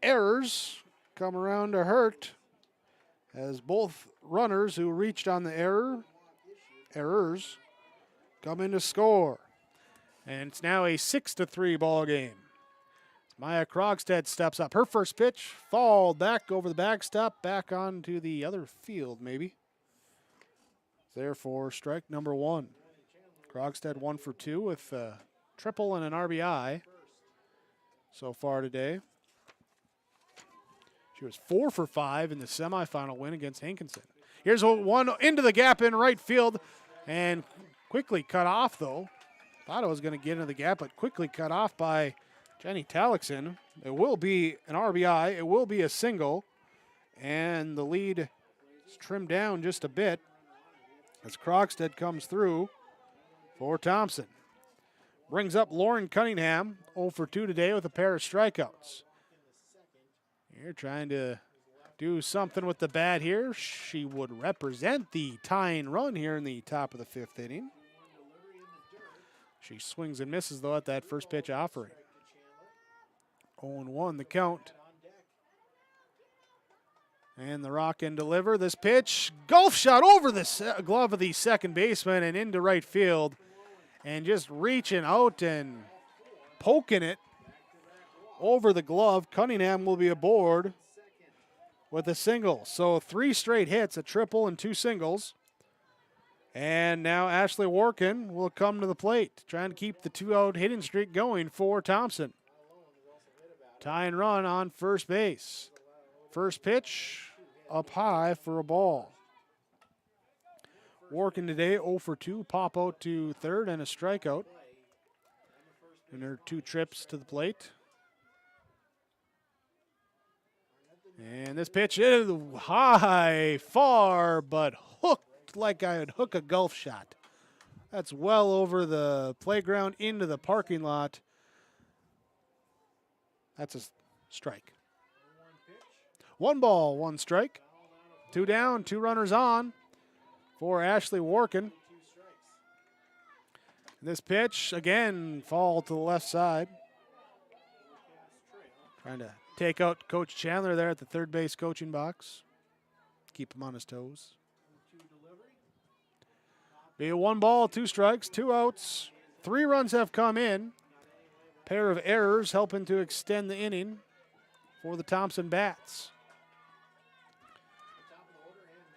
errors come around to hurt as both runners who reached on the errors come in to score. And it's now a 6-3 ball game. Maya Krogstad steps up. Her first pitch, fouled back over the backstop, back onto the other field maybe. Therefore, strike number 1. Krogstad 1 for 2 with a triple and an RBI so far today. She was 4 for 5 in the semifinal win against Hankinson. Here's one into the gap in right field and quickly cut off, though. Thought it was going to get into the gap, but quickly cut off by Jenny Talixon. It will be an RBI. It will be a single. And the lead is trimmed down just a bit as Krogstad comes through for Thompson. Brings up Lauren Cunningham, 0 for 2 today with a pair of strikeouts. You're trying to do something with the bat here. She would represent the tying run here in the top of the 5th inning. She swings and misses, though, at that first pitch offering. 0-1 the count. And the rock and deliver. This pitch, golf shot over the glove of the second baseman and into right field. And just reaching out and poking it over the glove. Cunningham will be aboard with a single. So 3 straight hits, a triple and 2 singles. And now Ashley Workin will come to the plate, trying to keep the 2-out hitting streak going for Thompson. Tie and run on first base. First pitch up high for a ball. Workin today 0 for 2, pop out to third and a strikeout in her 2 trips to the plate. And this pitch is high, far, but hooked like I would hook a golf shot. That's well over the playground into the parking lot. That's a strike. 1 ball, 1 strike. 2 down, 2 runners on for Ashley Workin. This pitch, again, fall to the left side. Trying to take out Coach Chandler there at the third base coaching box. Keep him on his toes. Be a 1 ball, 2 strikes, 2 outs. 3 runs have come in. pair of errors helping to extend the inning for the Thompson Bats.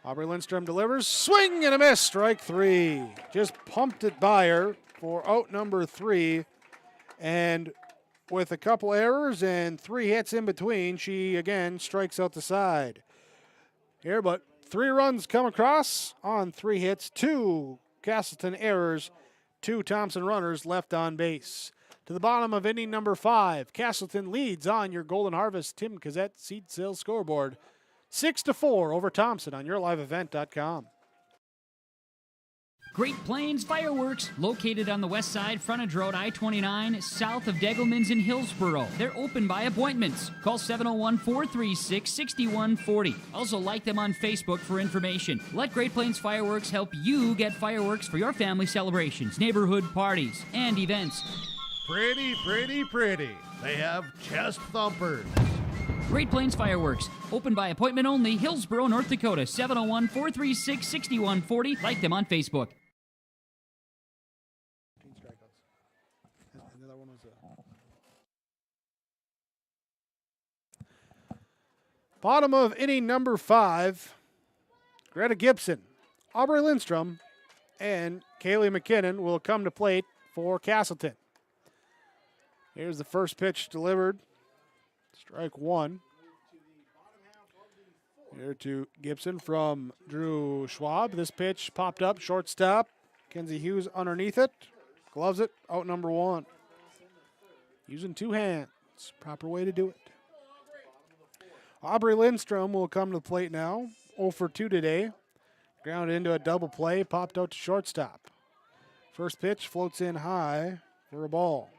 Aubrey Lindstrom delivers, swing and a miss, strike 3. Just pumped it by her for out number 3. And with a couple errors and 3 hits in between, she again strikes out the side. Here, but 3 runs come across on 3 hits, 2 Casselton errors, 2 Thompson runners left on base. To the bottom of inning number 5, Casselton leads on your Golden Harvest Tim Cassette seed sales scoreboard. 6-4 over Thompson on yourliveevent.com. Great Plains Fireworks, located on the west side, frontage road I-29, south of Degelman's in Hillsboro. They're open by appointments. Call 701-436-6140. Also like them on Facebook for information. Let Great Plains Fireworks help you get fireworks for your family celebrations, neighborhood parties, and events. Pretty, pretty, pretty. They have chest thumpers. Great Plains Fireworks, open by appointment only, Hillsboro, North Dakota, 701-436-6140. Like them on Facebook. Bottom of inning number 5, Greta Gibson, Aubrey Lindstrom, and Kaylee McKinnon will come to plate for Casselton. Here's the first pitch delivered. Strike 1. Here to Gibson from Drew Schwab. This pitch popped up, shortstop. Kenzie Hughes underneath it. Gloves it, out number 1. Using 2 hands. Proper way to do it. Aubrey Lindstrom will come to the plate now. 0 for 2 today. Grounded into a double play, popped out to shortstop. First pitch floats in high for a ball.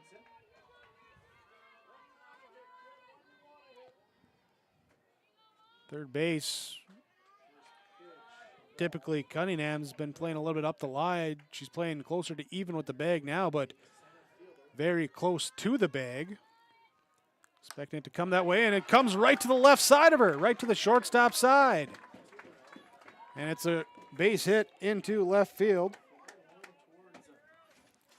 Third base, typically Cunningham's been playing a little bit up the line. She's playing closer to even with the bag now, but very close to the bag. Expecting it to come that way, and it comes right to the left side of her, right to the shortstop side. And it's a base hit into left field.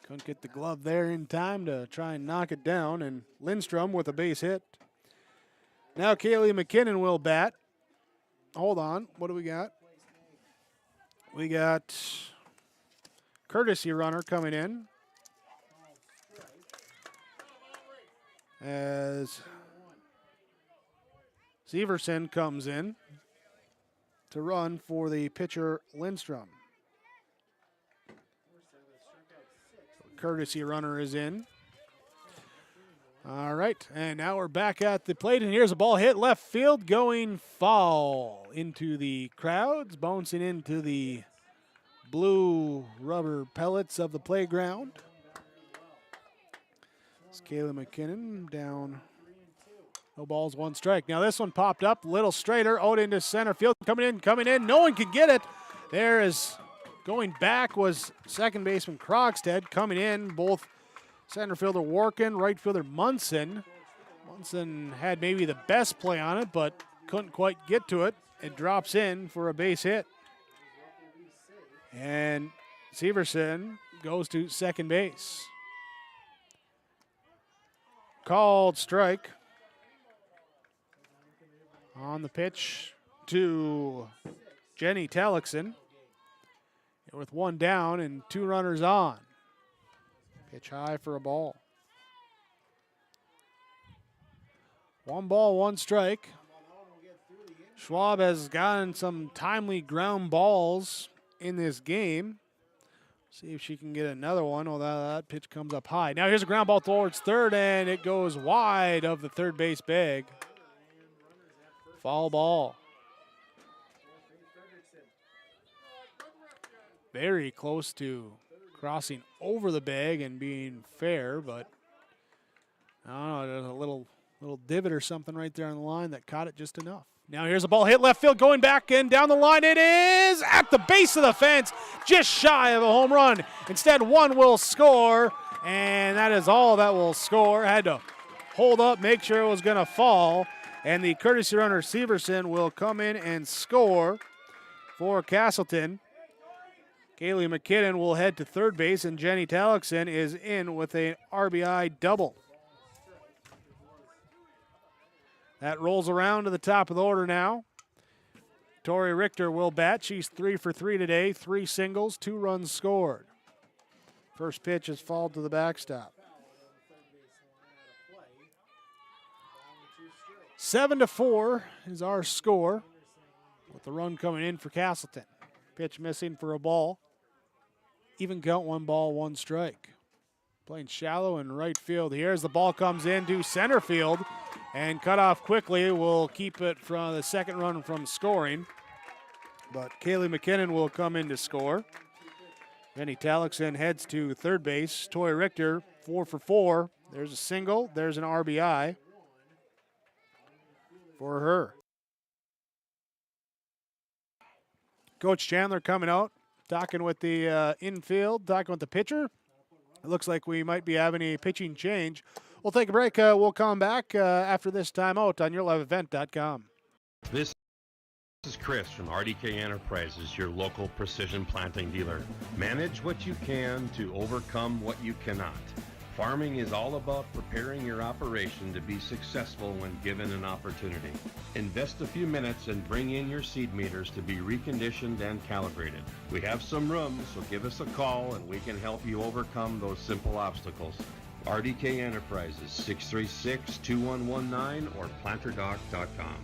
Couldn't get the glove there in time to try and knock it down, and Lindstrom with a base hit. Now Kaylee McKinnon will bat. Hold on, what do we got? We got courtesy runner coming in as Severson comes in to run for the pitcher Lindstrom. Courtesy runner is in. All right, and now we're back at the plate, and here's a ball hit left field going foul into the crowds, bouncing into the blue rubber pellets of the playground. It's Kayla McKinnon down. No balls, 1 strike. Now this one popped up, little straighter, out into center field, coming in. No one can get it. There is going back was second baseman Krogstad coming in, both center fielder Warkin, right fielder Munson. Munson had maybe the best play on it, but couldn't quite get to it. It drops in for a base hit. And Severson goes to second base. Called strike on the pitch to Jenny Talixon. With 1 down and 2 runners on. Pitch high for a ball. 1 ball, 1 strike. Schwab has gotten some timely ground balls in this game. See if she can get another one. Oh, that pitch comes up high. Now here's a ground ball towards third, and it goes wide of the third base bag. Foul ball. Very close to crossing over the bag and being fair, but I don't know, there's a little divot or something right there on the line that caught it just enough. Now here's a ball hit left field, going back and down the line. It is at the base of the fence, just shy of a home run. Instead, 1 will score, and that is all that will score. Had to hold up, make sure it was going to fall, and the courtesy runner Severson will come in and score for Casselton. Kaylee McKinnon will head to third base, and Jenny Talixon is in with an RBI double. That rolls around to the top of the order now. Tori Richter will bat. She's 3 for 3 today. 3 singles, 2 runs scored. First pitch is fouled to the backstop. 7-4 is our score, with the run coming in for Casselton. Pitch missing for a ball. Even count, 1 ball, 1 strike. Playing shallow in right field here as the ball comes into center field and cut off quickly. Will keep it from the second run from scoring. But Kaylee McKinnon will come in to score. Jenny Talixon heads to third base. Tori Richter, 4 for 4. There's a single. There's an RBI for her. Coach Chandler coming out, talking with the infield, talking with the pitcher. It looks like we might be having a pitching change. We'll take a break. We'll come back after this timeout on yourliveevent.com. This is Chris from RDK Enterprises, your local precision planting dealer. Manage what you can to overcome what you cannot. Farming is all about preparing your operation to be successful when given an opportunity. Invest a few minutes and bring in your seed meters to be reconditioned and calibrated. We have some room, so give us a call and we can help you overcome those simple obstacles. RDK Enterprises, 636-2119 or planterdoc.com.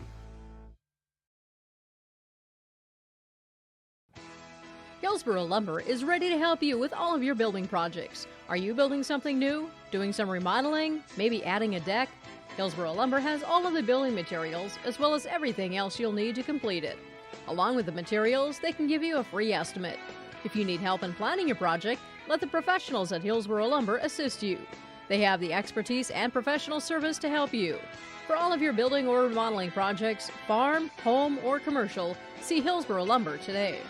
Hillsboro Lumber is ready to help you with all of your building projects. Are you building something new? Doing some remodeling? Maybe adding a deck? Hillsboro Lumber has all of the building materials as well as everything else you'll need to complete it. Along with the materials, they can give you a free estimate. If you need help in planning your project, let the professionals at Hillsboro Lumber assist you. They have the expertise and professional service to help you. For all of your building or remodeling projects, farm, home, or commercial, see Hillsboro Lumber today.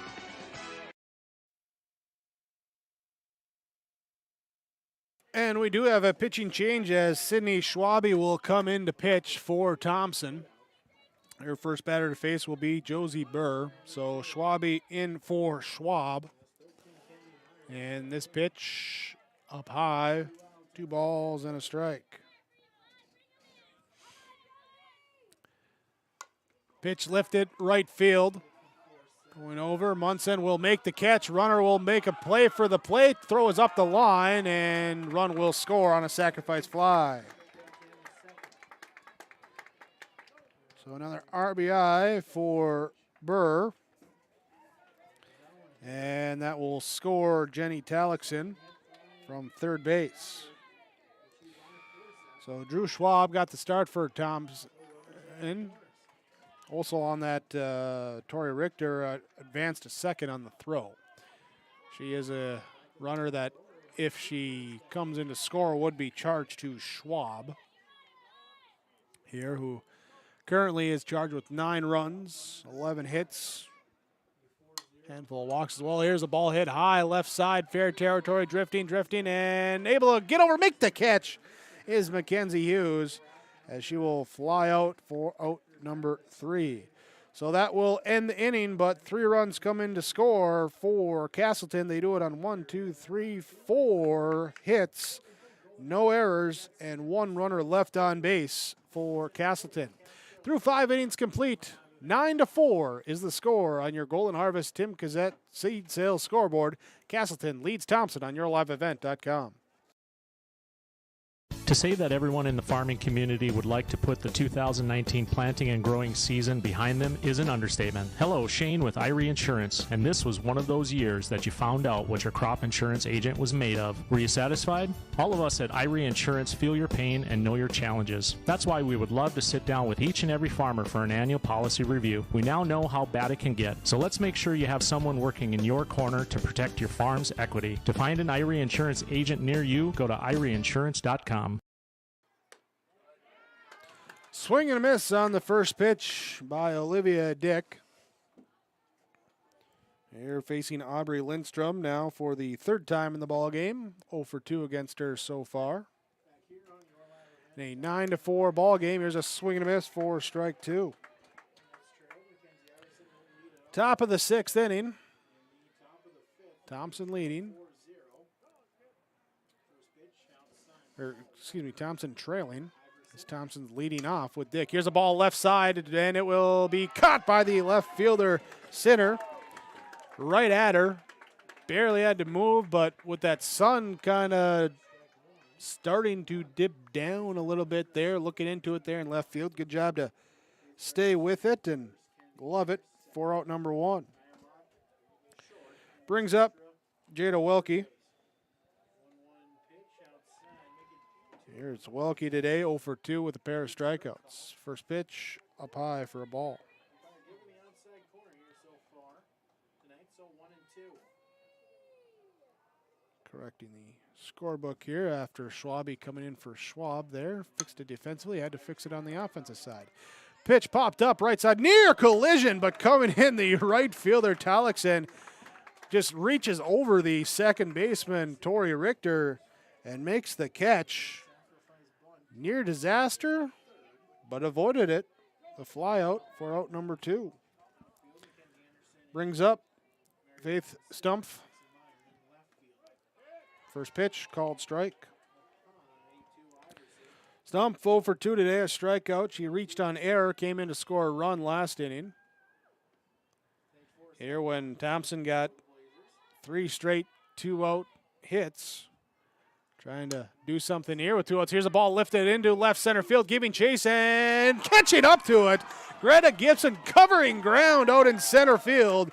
And we do have a pitching change as Sydney Schwabe will come in to pitch for Thompson. Her first batter to face will be Josie Burr. So Schwabe in for Schwab. And this pitch up high, 2 balls and a strike. Pitch lifted right field. Going over, Munson will make the catch. Runner will make a play for the plate. Throw is up the line, and run will score on a sacrifice fly. So another RBI for Burr. And that will score Jenny Talixon from third base. So Drew Schwab got the start for Thompson. Also on that, Tori Richter advanced to second on the throw. She is a runner that, if she comes in to score, would be charged to Schwab here, who currently is charged with 9 runs, 11 hits, handful of walks as well. Here's a ball hit high, left side, fair territory, drifting, and able to get over, make the catch is Mackenzie Hughes, as she will fly out for out number 3. So that will end the inning, but 3 runs come in to score for Casselton. They do it on 4 hits, no errors, and 1 runner left on base for Casselton. Through 5 innings complete, 9-4 is the score on your Golden Harvest Tim Cassette seed sales scoreboard. Casselton leads Thompson on yourliveevent.com. To say that everyone in the farming community would like to put the 2019 planting and growing season behind them is an understatement. Hello, Shane with Irie Insurance, and this was one of those years that you found out what your crop insurance agent was made of. Were you satisfied? All of us at Irie Insurance feel your pain and know your challenges. That's why we would love to sit down with each and every farmer for an annual policy review. We now know how bad it can get, so let's make sure you have someone working in your corner to protect your farm's equity. To find an Irie Insurance agent near you, go to IrieInsurance.com. Swing and a miss on the first pitch by Olivia Dick. Here facing Aubrey Lindstrom now for the 3rd time in the ball game. 0 for 2 against her so far. In a 9-4 ball game, here's a swing and a miss for strike 2. Top of the 6th inning. Thompson leading. Thompson trailing. as Thompson's leading off with Dick. Here's a ball left side, and it will be caught by the left fielder, Sinner. Right at her. Barely had to move, but with that sun kind of starting to dip down a little bit there, looking into it there in left field. Good job to stay with it and love it. 4 out number 1. Brings up Jada Welke. Here's Welke today, 0 for 2 with a pair of strikeouts. First pitch up high for a ball. Correcting the scorebook here after Schwabe coming in for Schwab there. Fixed it defensively, had to fix it on the offensive side. Pitch popped up right side, near collision, but coming in the right fielder, Talixon, just reaches over the second baseman, Torrey Richter, and makes the catch. Near disaster, but avoided it. The fly out for out number 2. Brings up Faith Stumpf. First pitch, called strike. Stumpf 0 for 2 today, a strikeout. She reached on error, came in to score a run last inning. Here when Thompson got 3 straight 2-out hits. Trying to do something here with 2 outs. Here's a ball lifted into left center field, giving chase and catching up to it. Greta Gibson covering ground out in center field.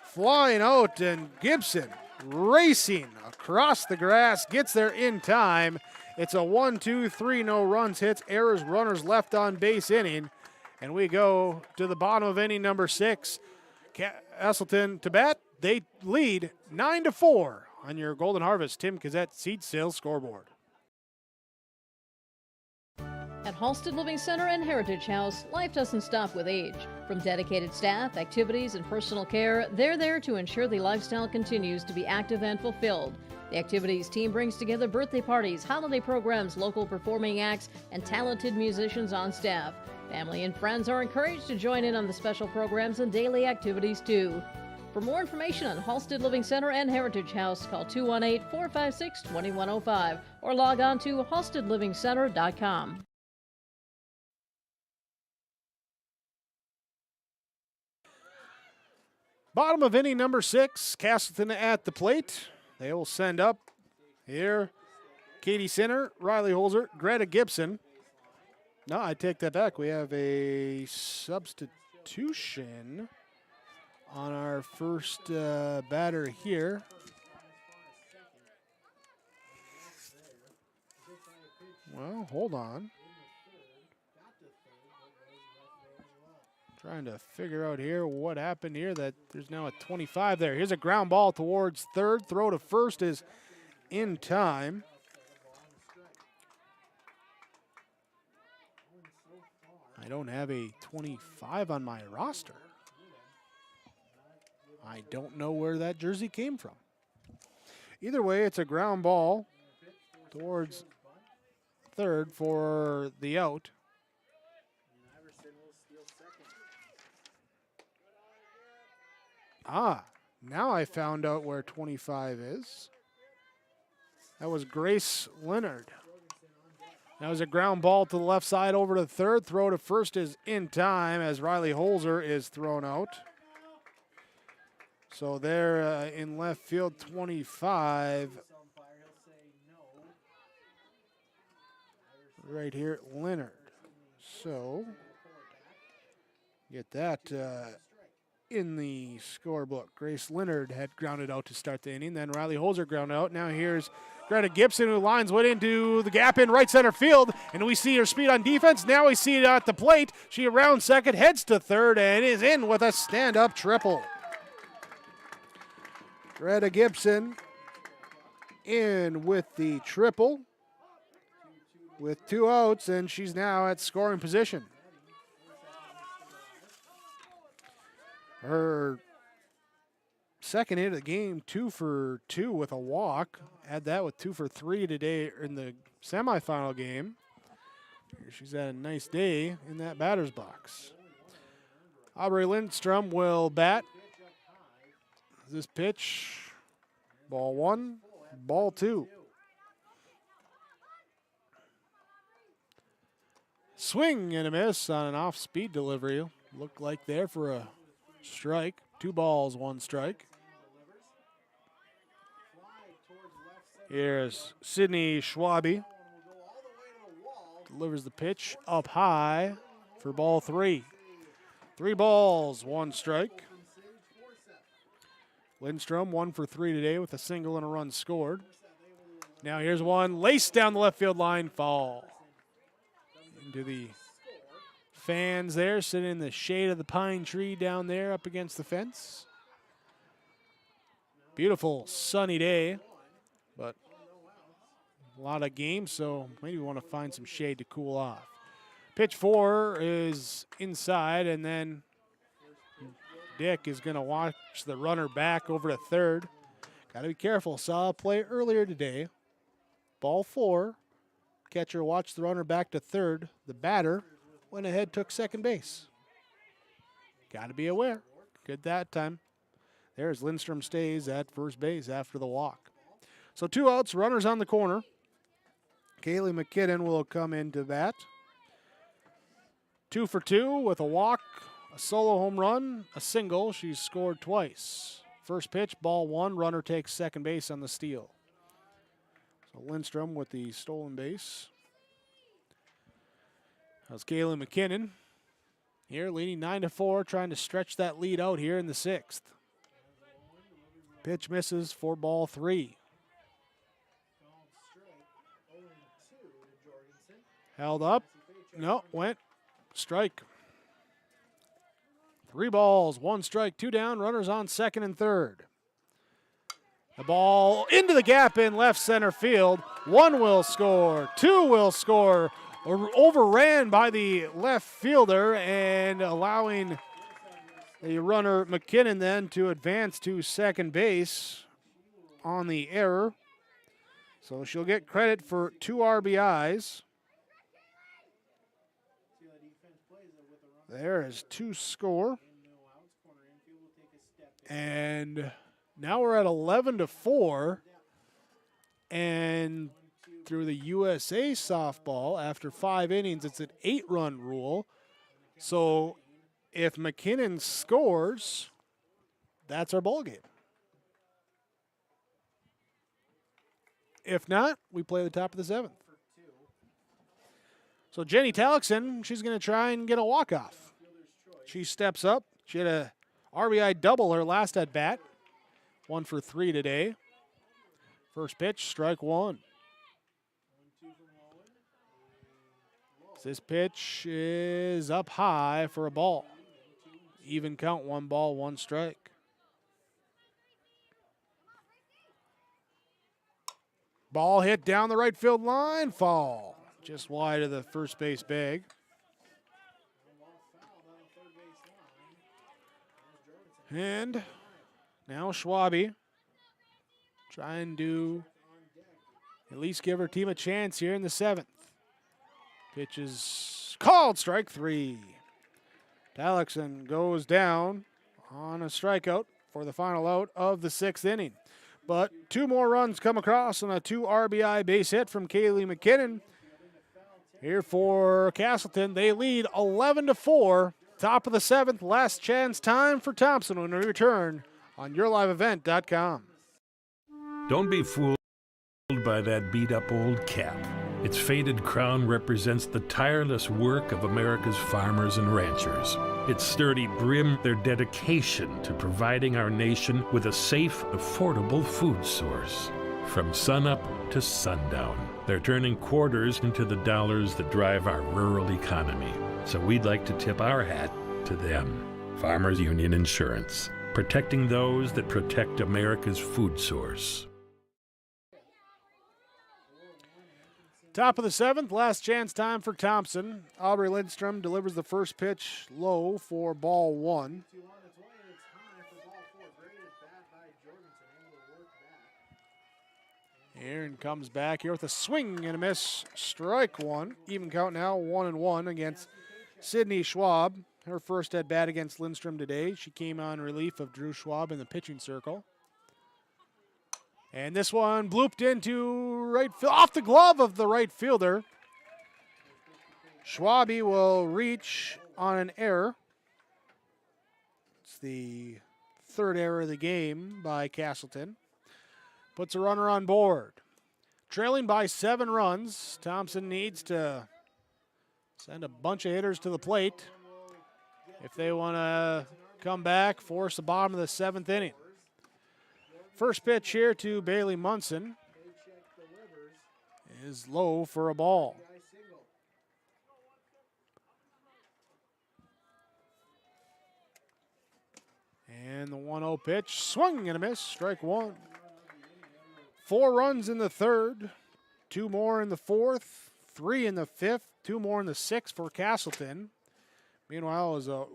Flying out, and Gibson racing across the grass, gets there in time. It's a 1-2-3, no runs, hits, errors, runners left on base inning. And we go to the bottom of inning number 6. Casselton to bat. They lead 9-4 on your Golden Harvest Tim Cassette seed sales scoreboard. At Halsted Living Center and Heritage House, life doesn't stop with age. From dedicated staff, activities, and personal care, they're there to ensure the lifestyle continues to be active and fulfilled. The activities team brings together birthday parties, holiday programs, local performing acts, and talented musicians on staff. Family and friends are encouraged to join in on the special programs and daily activities too. For more information on Halsted Living Center and Heritage House, call 218-456-2105 or log on to halstedlivingcenter.com. Bottom of inning number 6, Casselton at the plate. They will send up here Katie Sinner, Riley Holzer, Greta Gibson. No, I take that back. We have a substitution on our first batter here. Well, hold on. Trying to figure out here what happened here, that there's now a 25 there. Here's a ground ball towards third. Throw to first is in time. I don't have a 25 on my roster. I don't know where that jersey came from. Either way, it's a ground ball towards third for the out. Now I found out where 25 is. That was Grace Leonard. That was a ground ball to the left side over to third. Throw to first is in time as Riley Holzer is thrown out. So there in left field, 25. Right here, Leonard. So get that in the scorebook. Grace Leonard had grounded out to start the inning. Then Riley Holzer grounded out. Now here's Greta Gibson, who lines went into the gap in right center field. And we see her speed on defense. Now we see it at the plate. She around second, heads to third, and is in with a stand-up triple. Greta Gibson in with the triple with 2 outs, and she's now at scoring position. Her second hit of the game, 2 for 2 with a walk. Had that with 2 for 3 today in the semifinal game. She's had a nice day in that batter's box. Aubrey Lindstrom will bat. This pitch, ball 1, ball 2. Swing and a miss on an off-speed delivery. Looked like there for a strike. 2 balls, 1 strike. Here's Sydney Schwabe. Delivers the pitch up high for ball 3. 3 balls, 1 strike. Lindstrom 1 for 3 today with a single and a run scored. Now here's one laced down the left field line, foul. Into the fans there, sitting in the shade of the pine tree down there up against the fence. Beautiful sunny day, but a lot of games, so maybe we want to find some shade to cool off. Pitch 4 is inside, and then Dick is going to watch the runner back over to third. Got to be careful. Saw a play earlier today. Ball 4. Catcher watched the runner back to third. The batter went ahead, took second base. Got to be aware. Good that time. There's Lindstrom stays at first base after the walk. So 2 outs, runners on the corner. Kaylee McKinnon will come into bat. 2 for 2 with a walk, a solo home run, a single. She's scored twice. First pitch, ball 1. Runner takes second base on the steal. So Lindstrom with the stolen base. That's Kaylee McKinnon here, leading 9-4, trying to stretch that lead out here in the 6th. Pitch misses for ball 3. Held up. No, went. Strike. 3 balls, 1 strike, 2 down. Runners on second and third. The ball into the gap in left center field. 1 will score. 2 will score. Overran by the left fielder and allowing the runner McKinnon then to advance to second base on the error. So she'll get credit for 2 RBIs. There is 2 score. And now we're at 11-4. And through the USA softball, after 5 innings, it's an 8-run rule. So if McKinnon scores, that's our ball game. If not, we play the top of the 7th. So Jenny Talixon, she's going to try and get a walk-off. She steps up. She had a RBI double her last at bat. 1 for 3 today. First pitch, strike 1. This pitch is up high for a ball. Even count, 1 ball, 1 strike. Ball hit down the right field line, fall. Just wide of the first base bag. And now Schwabe trying to at least give her team a chance here in the 7th. Pitch is called, strike 3. Talixon goes down on a strikeout for the final out of the 6th inning. But 2 more runs come across on a 2 RBI base hit from Kaylee McKinnon. Here for Casselton, they lead 11-4. Top of the 7th, last chance time for Thompson when we return on YourLiveEvent.com. Don't be fooled by that beat-up old cap. Its faded crown represents the tireless work of America's farmers and ranchers. Its sturdy brim, their dedication to providing our nation with a safe, affordable food source. From sunup to sundown, they're turning quarters into the dollars that drive our rural economy. So we'd like to tip our hat to them. Farmers Union Insurance, protecting those that protect America's food source. Top of the 7th, last chance time for Thompson. Aubrey Lindstrom delivers the first pitch low for ball 1. Aaron comes back here with a swing and a miss. Strike 1. Even count now, 1-1 against Sydney Schwab. Her first at bat against Lindstrom today. She came on relief of Drew Schwab in the pitching circle. And this one blooped into right field, off the glove of the right fielder. Schwabe will reach on an error. It's the third error of the game by Casselton. Puts a runner on board. Trailing by 7 runs, Thompson needs to send a bunch of hitters to the plate if they want to come back, force the bottom of the 7th inning. First pitch here to Bailey Munson is low for a ball. And the 1-0 pitch, swing and a miss, strike 1. 4 runs in the third, 2 more in the fourth, 3 in the fifth, 2 more in the sixth for Casselton. Meanwhile, is a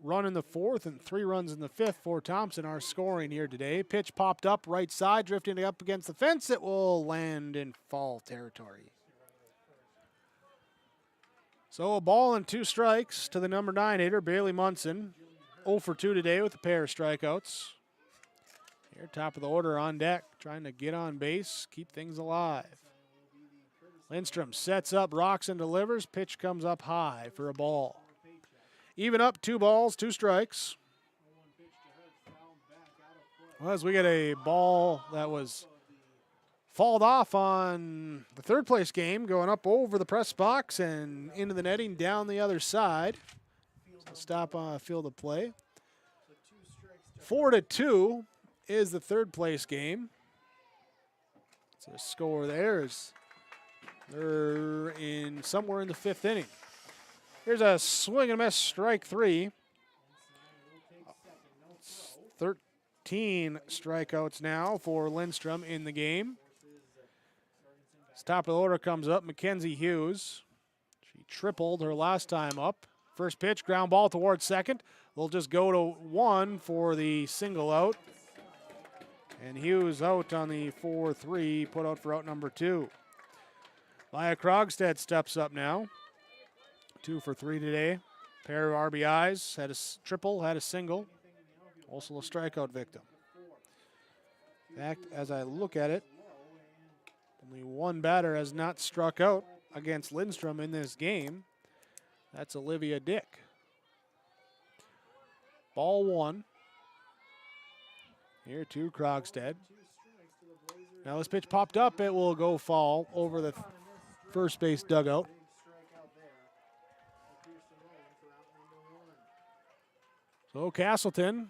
run in the fourth and 3 runs in the fifth for Thompson are scoring here today. Pitch popped up right side, drifting up against the fence. It will land in foul territory. So a ball and 2 strikes to the number 9 hitter, Bailey Munson. 0 for 2 today with a pair of strikeouts. Here, top of the order on deck, trying to get on base, keep things alive. Lindstrom sets up, rocks and delivers. Pitch comes up high for a ball. Even up, 2 balls, 2 strikes. Well, as we get a ball that was fouled off on the third place game, going up over the press box and into the netting down the other side. So stop on field of play. 4-2 is the third place game. So score there is they're in somewhere in the 5th inning. Here's a swing and a miss, strike 3. 13 strikeouts now for Lindstrom in the game. As top of the order comes up, Mackenzie Hughes. She tripled her last time up. First pitch, ground ball towards second. They'll just go to 1 for the single out. And Hughes out on the 4-3, put out for out number 2. Leah Krogstad steps up now. 2 for 3 today. Pair of RBIs, had a triple, had a single. Also a strikeout victim. In fact, as I look at it, only 1 batter has not struck out against Lindstrom in this game. That's Olivia Dick. Ball 1. Here to Krogstad. Now this pitch popped up. It will go foul over the first base dugout. So Casselton,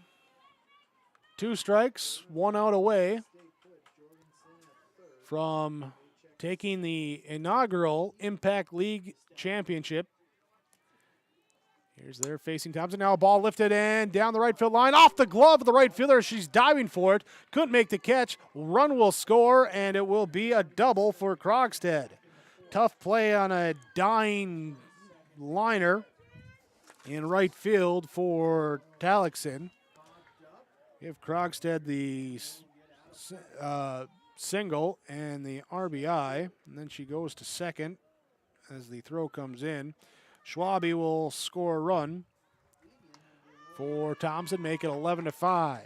2 strikes, 1 out away from taking the inaugural Impact League Championship. Here's there facing Thompson. Now a ball lifted and down the right field line. Off the glove of the right fielder. She's diving for it. Couldn't make the catch. Run will score, and it will be a double for Krogstad. Tough play on a dying liner in right field for Talixon. Give Krogstad the single and the RBI, and then she goes to second as the throw comes in. Schwabe will score a run for Thompson, make it 11-5.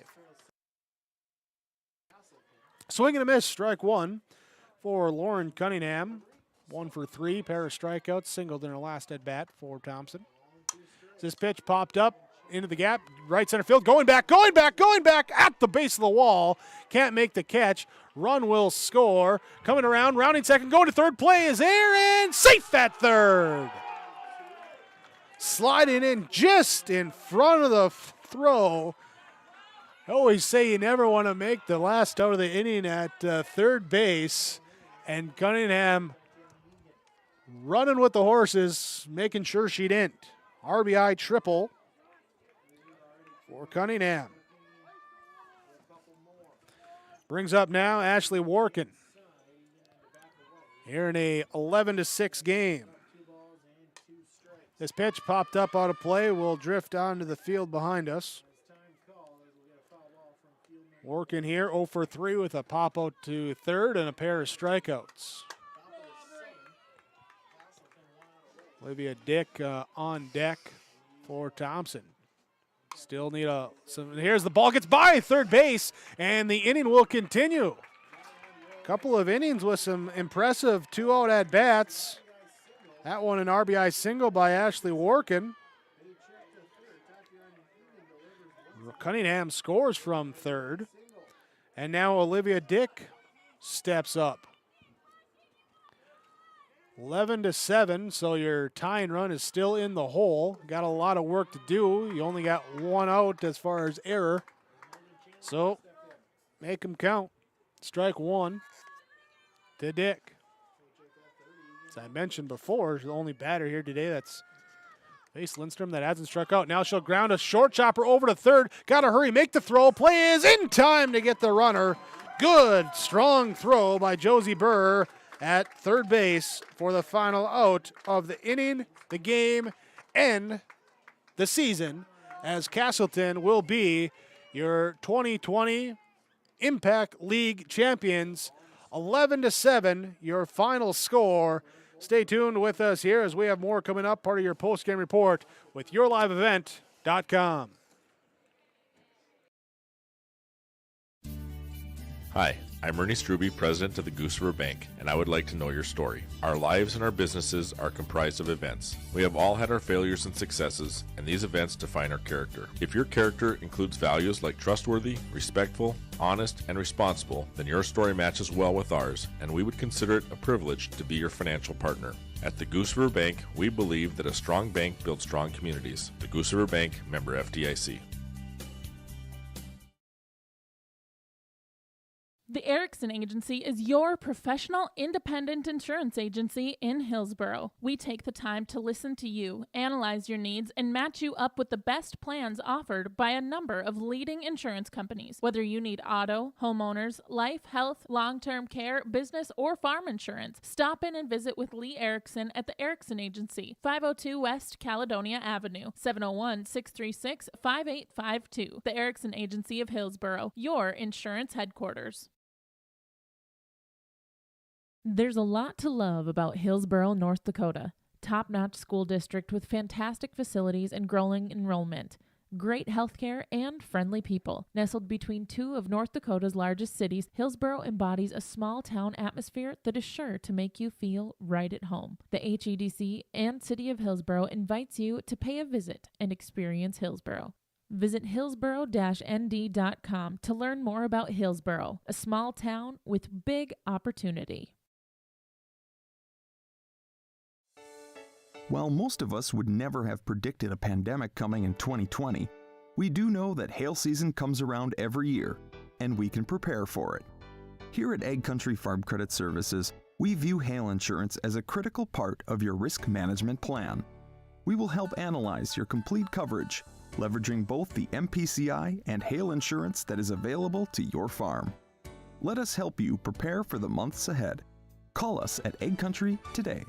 Swing and a miss, strike 1 for Lauren Cunningham. 1 for 3, pair of strikeouts, singled in her last at bat for Thompson. This pitch popped up into the gap, right center field, going back at the base of the wall. Can't make the catch. Run will score. Coming around, rounding second, going to third. Play is there and safe at third. Sliding in just in front of the throw. I always say you never want to make the last out of the inning at third base. And Cunningham running with the horses, making sure she didn't. RBI triple for Cunningham. Brings up now Ashley Warkin. Here in a 11-6 game. This pitch popped up out of play, will drift onto the field behind us. Working here, 0 for 3 with a pop out to third and a pair of strikeouts. Olivia Dick on deck for Thompson. Still need here's the ball, gets by third base, and the inning will continue. Couple of innings with some impressive 2-out at-bats. That one an RBI single by Ashley Workin. Cunningham scores from third. And now Olivia Dick steps up. 11-7, so your tying run is still in the hole. Got a lot of work to do. You only got one out as far as error. So make them count. Strike one to Dick. As I mentioned before, she's the only batter here today that's faced Lindstrom that hasn't struck out. Now she'll ground a short chopper over to third. Got to hurry, make the throw. Play is in time to get the runner. Good, strong throw by Josie Burr at third base for the final out of the inning, the game, and the season, as Casselton will be your 2020 Impact League champions. 11-7, your final score. Stay tuned with us here as we have more coming up, part of your post-game report with YourLiveEvent.com. Hi, I'm Ernie Struby, president of the Goose River Bank, and I would like to know your story. Our lives and our businesses are comprised of events. We have all had our failures and successes, and these events define our character. If your character includes values like trustworthy, respectful, honest, and responsible, then your story matches well with ours, and we would consider it a privilege to be your financial partner. At the Goose River Bank, we believe that a strong bank builds strong communities. The Goose River Bank, member FDIC. The Erickson Agency is your professional independent insurance agency in Hillsborough. We take the time to listen to you, analyze your needs, and match you up with the best plans offered by a number of leading insurance companies. Whether you need auto, homeowners, life, health, long-term care, business, or farm insurance, stop in and visit with Lee Erickson at the Erickson Agency, 502 West Caledonia Avenue, 701-636-5852. The Erickson Agency of Hillsborough, your insurance headquarters. There's a lot to love about Hillsborough, North Dakota. Top-notch school district with fantastic facilities and growing enrollment. Great healthcare and friendly people. Nestled between two of North Dakota's largest cities, Hillsborough embodies a small-town atmosphere that is sure to make you feel right at home. The HEDC and City of Hillsborough invites you to pay a visit and experience Hillsborough. Visit hillsborough-nd.com to learn more about Hillsborough, a small town with big opportunity. While most of us would never have predicted a pandemic coming in 2020, we do know that hail season comes around every year, and we can prepare for it. Here at Ag Country Farm Credit Services, we view hail insurance as a critical part of your risk management plan. We will help analyze your complete coverage, leveraging both the MPCI and hail insurance that is available to your farm. Let us help you prepare for the months ahead. Call us at Ag Country today.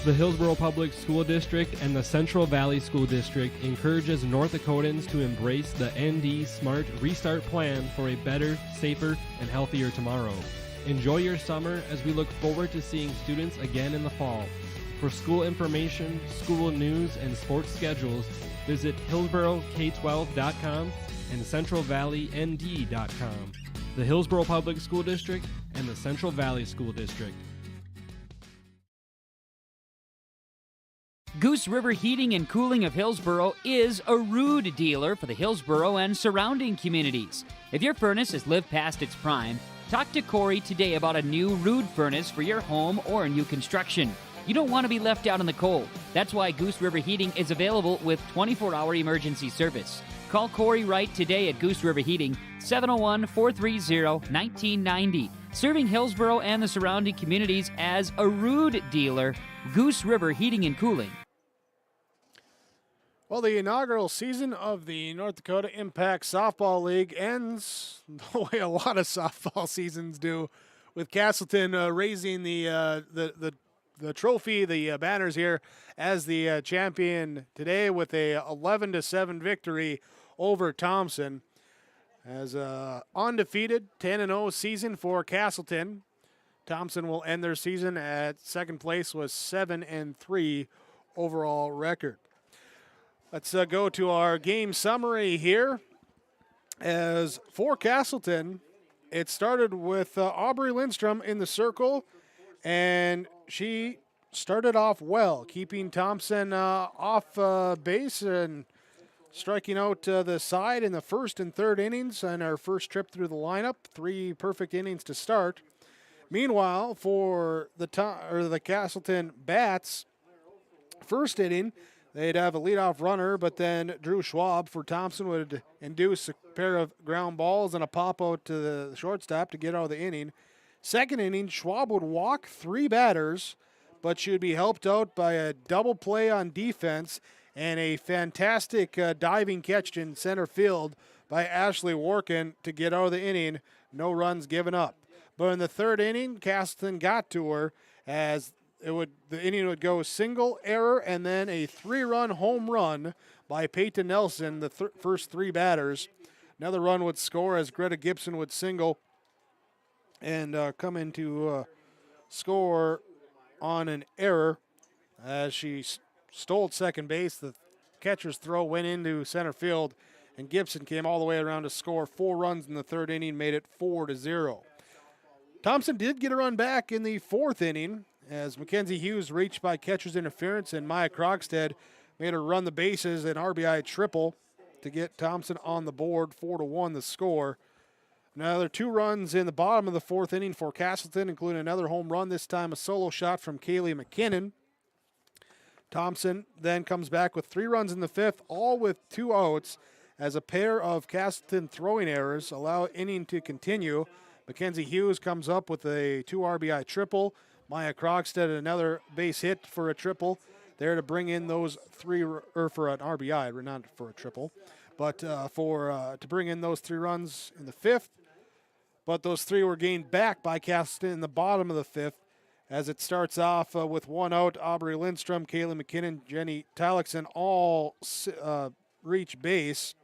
The Hillsborough Public School District and the Central Valley School District encourages North Dakotans to embrace the ND Smart Restart Plan for a better, safer, and healthier tomorrow. Enjoy your summer as we look forward to seeing students again in the fall. For school information, school news, and sports schedules, visit HillsboroughK12.com and CentralValleyND.com. The Hillsborough Public School District and the Central Valley School District. Goose River Heating and Cooling of Hillsborough is a Ruud dealer for the Hillsborough and surrounding communities. If your furnace has lived past its prime, talk to Corey today about a new Ruud furnace for your home or new construction. You don't want to be left out in the cold. That's why Goose River Heating is available with 24-hour emergency service. Call Corey Wright today at Goose River Heating, 701-430-1990. Serving Hillsborough and the surrounding communities as a Ruud dealer, Goose River Heating and Cooling. Well, the inaugural season of the North Dakota Impact Softball League ends the way a lot of softball seasons do, with Casselton raising the trophy, the banners here, as the champion today with a 11-7 victory over Thompson. As undefeated 10-0 season for Casselton. Thompson will end their season at second place with 7-3 overall record. Let's go to our game summary here. As for Casselton, it started with Aubrey Lindstrom in the circle, and she started off well, keeping Thompson off base and striking out the side in the first and third innings on our first trip through the lineup. 3 perfect innings to start. Meanwhile, for the Casselton Bats, first inning, they'd have a leadoff runner, but then Drew Schwab for Thompson would induce a pair of ground balls and a pop out to the shortstop to get out of the inning. Second inning, Schwab would walk 3 batters, but she would be helped out by a double play on defense and a fantastic diving catch in center field by Ashley Workin to get out of the inning. No runs given up. But in the third inning, Casselton got to her as the inning would go single, error, and then a 3-run home run by Peyton Nelson, the first 3 batters. Another run would score as Greta Gibson would single and come in to score on an error as she stole second base. The catcher's throw went into center field, and Gibson came all the way around to score 4 runs in the third inning, made it 4-0. Thompson did get a run back in the fourth inning as Mackenzie Hughes reached by catcher's interference, and Maya Krogstad made her run the bases, an RBI triple to get Thompson on the board. 4-1 the score. Another 2 runs in the bottom of the fourth inning for Casselton, including another home run, this time a solo shot from Kaylee McKinnon. Thompson then comes back with 3 runs in the fifth, all with 2 outs, as a pair of Casselton throwing errors allow inning to continue. Mackenzie Hughes comes up with a 2 RBI triple. Maya Krogstad another base hit for a triple there to bring in those 3, or for an RBI, not for a triple, but to bring in those 3 runs in the fifth. But those 3 were gained back by Casselton in the bottom of the fifth, as it starts off with 1 out. Aubrey Lindstrom, Kaylee McKinnon, Jenny Talixon all reach base.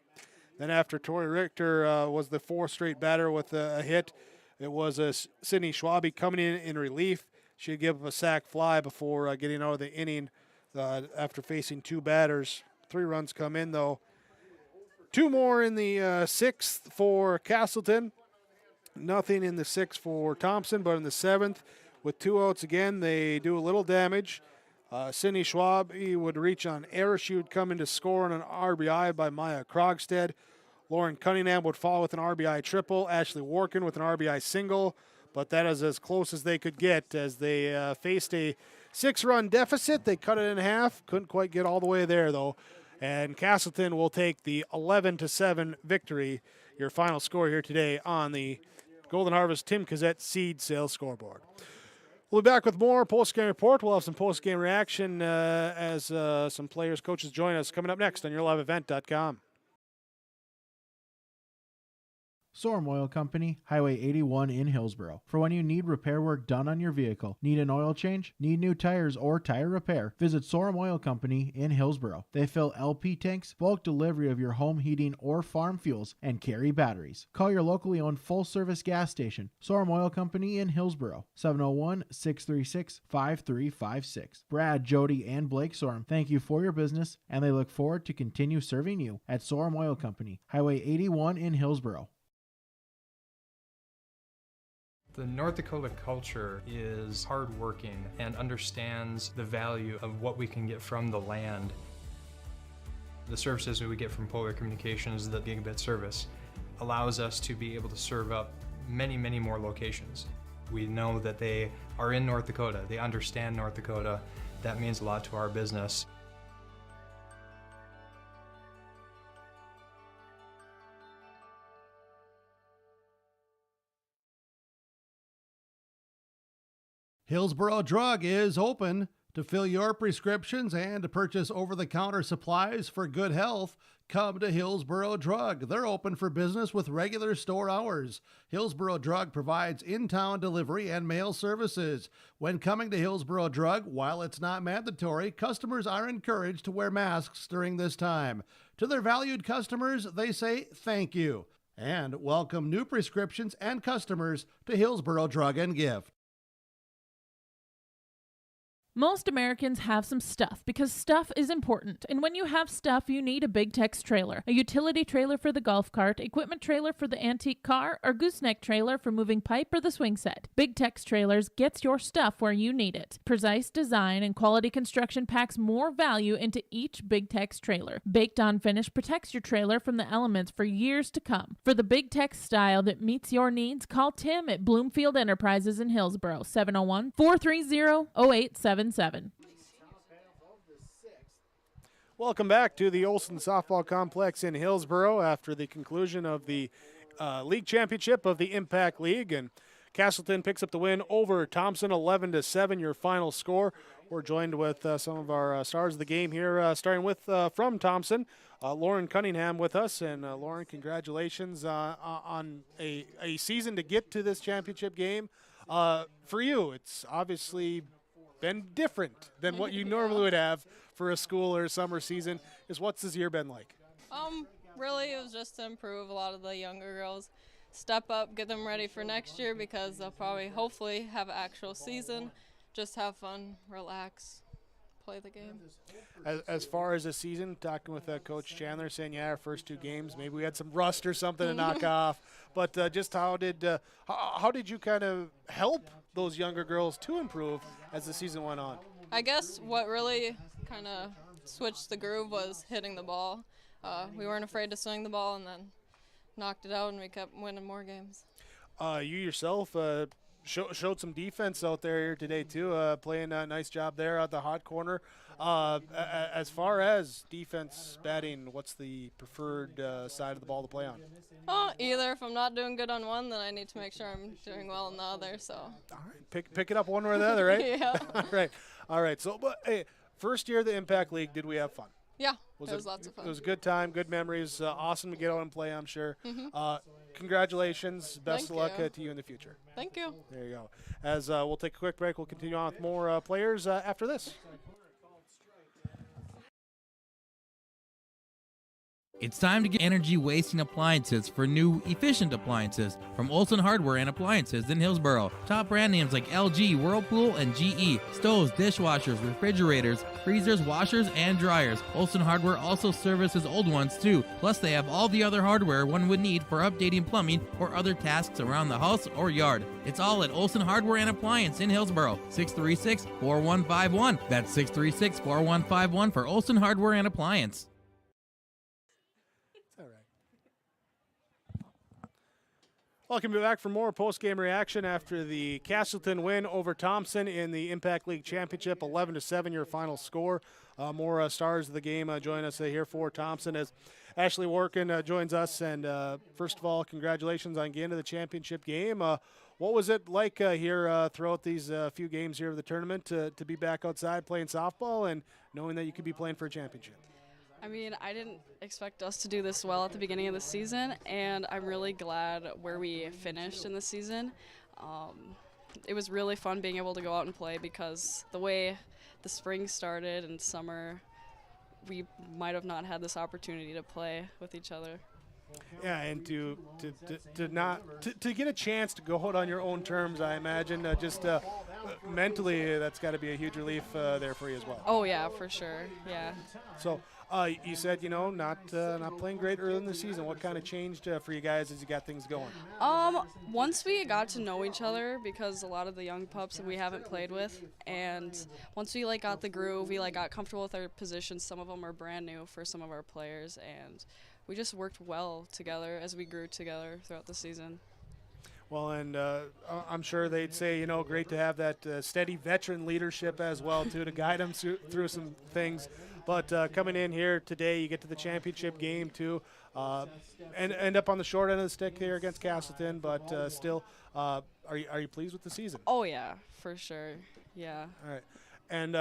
Then after Tori Richter was the 4th straight batter with a hit, it was Sydney Schwabe coming in relief. She'd give up a sac fly before getting out of the inning after facing 2 batters. 3 runs come in, though. 2 more in the 6th for Casselton. Nothing in the 6th for Thompson, but in the 7th, with 2 outs again, they do a little damage. Sydney Schwab, he would reach on error. She would come in to score on an RBI by Maya Krogstad. Lauren Cunningham would follow with an RBI triple. Ashley Workin with an RBI single, but that is as close as they could get as they faced a 6-run deficit. They cut it in half. Couldn't quite get all the way there, though. And Casselton will take the 11-7 victory. Your final score here today on the Golden Harvest Tim Kazette Seed Sales Scoreboard. We'll be back with more post-game report. We'll have some post-game reaction as some players, coaches join us coming up next on YourLiveEvent.com. Sorum Oil Company, Highway 81 in Hillsboro. For when you need repair work done on your vehicle, need an oil change, need new tires, or tire repair, visit Sorum Oil Company in Hillsboro. They fill LP tanks, bulk delivery of your home heating or farm fuels, and carry batteries. Call your locally owned full-service gas station, Sorum Oil Company in Hillsboro, 701-636-5356. Brad, Jody, and Blake Sorum thank you for your business, and they look forward to continue serving you at Sorum Oil Company, Highway 81 in Hillsboro. The North Dakota culture is hardworking and understands the value of what we can get from the land. The services we get from Polar Communications, the gigabit service, allows us to be able to serve up many, many more locations. We know that they are in North Dakota. They understand North Dakota. That means a lot to our business. Hillsboro Drug is open. To fill your prescriptions and to purchase over-the-counter supplies for good health, come to Hillsboro Drug. They're open for business with regular store hours. Hillsboro Drug provides in-town delivery and mail services. When coming to Hillsboro Drug, while it's not mandatory, customers are encouraged to wear masks during this time. To their valued customers, they say thank you and welcome new prescriptions and customers to Hillsboro Drug and Gift. Most Americans have some stuff because stuff is important. And when you have stuff, you need a Big Tex trailer. A utility trailer for the golf cart, equipment trailer for the antique car, or gooseneck trailer for moving pipe or the swing set. Big Tex Trailers gets your stuff where you need it. Precise design and quality construction packs more value into each Big Tex trailer. Baked on finish protects your trailer from the elements for years to come. For the Big Tex style that meets your needs, call Tim at Bloomfield Enterprises in Hillsboro, 701-430-0877. Welcome back to the Olson Softball Complex in Hillsboro after the conclusion of the league championship of the Impact League, and Casselton picks up the win over Thompson, 11-7, your final score. We're joined with some of our stars of the game here, starting with from Thompson, Lauren Cunningham with us. And Lauren, congratulations on a season to get to this championship game. For you, it's obviously been different than what you normally would have for a school or summer season. What's this year been like? Really, it was just to improve a lot of the younger girls, step up, get them ready for next year because they'll probably, hopefully, have an actual season. Just have fun, relax, play the game. As far as the season, talking with Coach Chandler, saying, yeah, our first 2 games, maybe we had some rust or something to knock off. But just how did you kind of help those younger girls to improve as the season went on? I guess what really kind of switched the groove was hitting the ball. We weren't afraid to swing the ball and then knocked it out, and we kept winning more games. You yourself showed some defense out there here today too, playing a nice job there at the hot corner. As far as defense batting, what's the preferred side of the ball to play on? Either. If I'm not doing good on one, then I need to make sure I'm doing well on the other. So. All right, pick it up one or the other, right? Yeah. All right. So, but hey, first year of the Impact League, did we have fun? Yeah, it was lots of fun. It was a good time, good memories. Awesome to get out and play, I'm sure. Congratulations. Best of luck to you in the future. Thank you. There you go. As we'll take a quick break, we'll continue on with more players after this. It's time to get energy-wasting appliances for new, efficient appliances from Olson Hardware and Appliances in Hillsboro. Top brand names like LG, Whirlpool, and GE. Stoves, dishwashers, refrigerators, freezers, washers, and dryers. Olson Hardware also services old ones too. Plus, they have all the other hardware one would need for updating plumbing or other tasks around the house or yard. It's all at Olson Hardware and Appliance in Hillsboro. 636-4151. That's 636-4151 for Olson Hardware and Appliance. Welcome back for more post-game reaction after the Casselton win over Thompson in the Impact League Championship, 11-7, your final score. More stars of the game join us here for Thompson as Ashley Workin joins us. And first of all, congratulations on getting to the championship game. What was it like here throughout these few games here of the tournament to be back outside playing softball and knowing that you could be playing for a championship? I mean, I didn't expect us to do this well at the beginning of the season, and I'm really glad where we finished in the season. It was really fun being able to go out and play because the way the spring started and summer, we might have not had this opportunity to play with each other. Yeah, and to get a chance to go out on your own terms, I imagine, just mentally, that's got to be a huge relief there for you as well. Oh yeah, for sure. Yeah. So you said not playing great early in the season. What kind of changed for you guys as you got things going? Once we got to know each other, because a lot of the young pups that we haven't played with, and once we got the groove, we got comfortable with our positions. Some of them are brand new for some of our players, and we just worked well together as we grew together throughout the season. Well, and I'm sure they'd say, great to have that steady veteran leadership as well, too, to guide them through some things. But coming in here today, you get to the championship game, too, and end up on the short end of the stick here against Casselton. But still, are you pleased with the season? Oh, yeah, for sure. Yeah. All right. And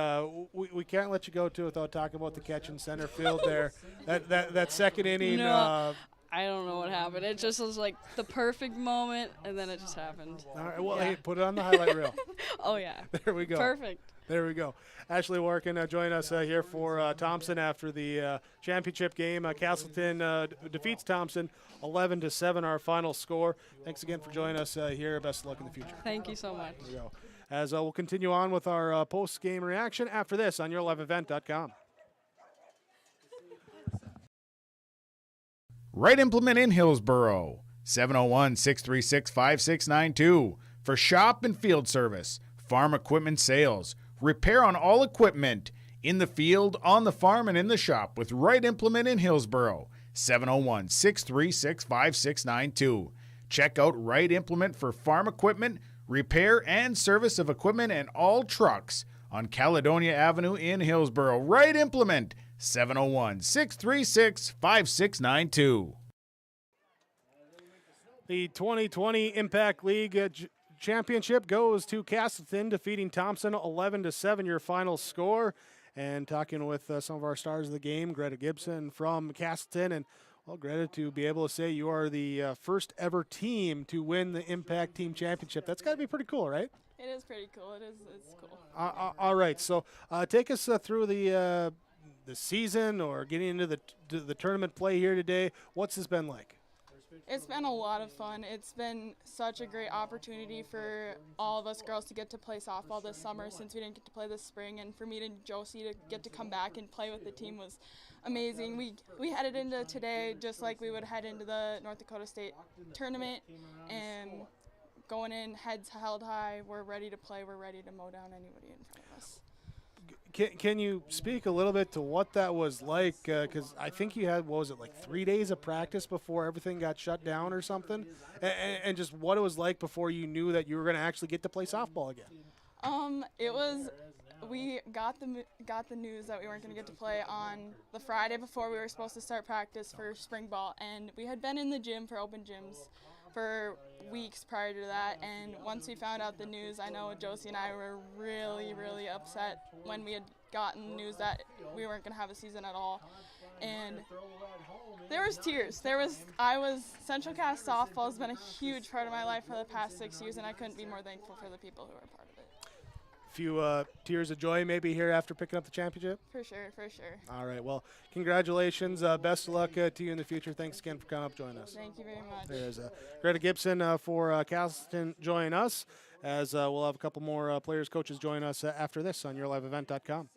we can't let you go, too, without talking about the catch in center field there. That second inning. No. I don't know what happened. It just was the perfect moment, and then it just happened. All right, well, hey, put it on the highlight reel. Oh, yeah. There we go. Perfect. There we go. Ashley Workin join us here for Thompson after the championship game. Casselton defeats Thompson 11-7, our final score. Thanks again for joining us here. Best of luck in the future. Thank you so much. There we go. as we'll continue on with our post-game reaction after this on yourliveevent.com. Right Implement in Hillsboro, 701-636-5692 for shop and field service, farm equipment sales, repair on all equipment, in the field, on the farm, and in the shop with Right Implement in Hillsboro, 701-636-5692. Check out Right Implement for farm equipment, repair and service of equipment and all trucks on Caledonia Avenue in Hillsboro. Right Implement, 701-636-5692. The 2020 Impact League Championship goes to Casselton, defeating Thompson 11-7, your final score. And talking with some of our stars of the game, Greta Gibson from Casselton. And, well, Greta, to be able to say you are the first ever team to win the Impact Team Championship, that's got to be pretty cool, right? It is pretty cool. It's cool. All right, so take us through the season or getting into the tournament play here today. What's this been like? It's been a lot of fun. It's been such a great opportunity for all of us girls to get to play softball this summer since we didn't get to play this spring, and for me and Josie to get to come back and play with the team was amazing. We headed into today just like we would head into the North Dakota State tournament, and going in heads held high. We're ready to play. We're ready to mow down anybody in front of us. Can you speak a little bit to what that was like? Because I think you had, what was it, like 3 days of practice before everything got shut down or something? And just what it was like before you knew that you were going to actually get to play softball again? We got the news that we weren't going to get to play on the Friday before we were supposed to start practice for spring ball. And we had been in the gym for open gyms for weeks prior to that, and once we found out the news, I know Josie and I were really, really upset when we had gotten news that we weren't going to have a season at all. And there was tears. Central Cass softball has been a huge part of my life for the past 6 years, and I couldn't be more thankful for the people who are part of it. A few tears of joy maybe here after picking up the championship? For sure. All right, well, congratulations. Best of luck to you in the future. Thanks again for coming up joining us. Thank you very much. There's Greta Gibson for Casselton joining us, as we'll have a couple more players, coaches join us after this on yourliveevent.com.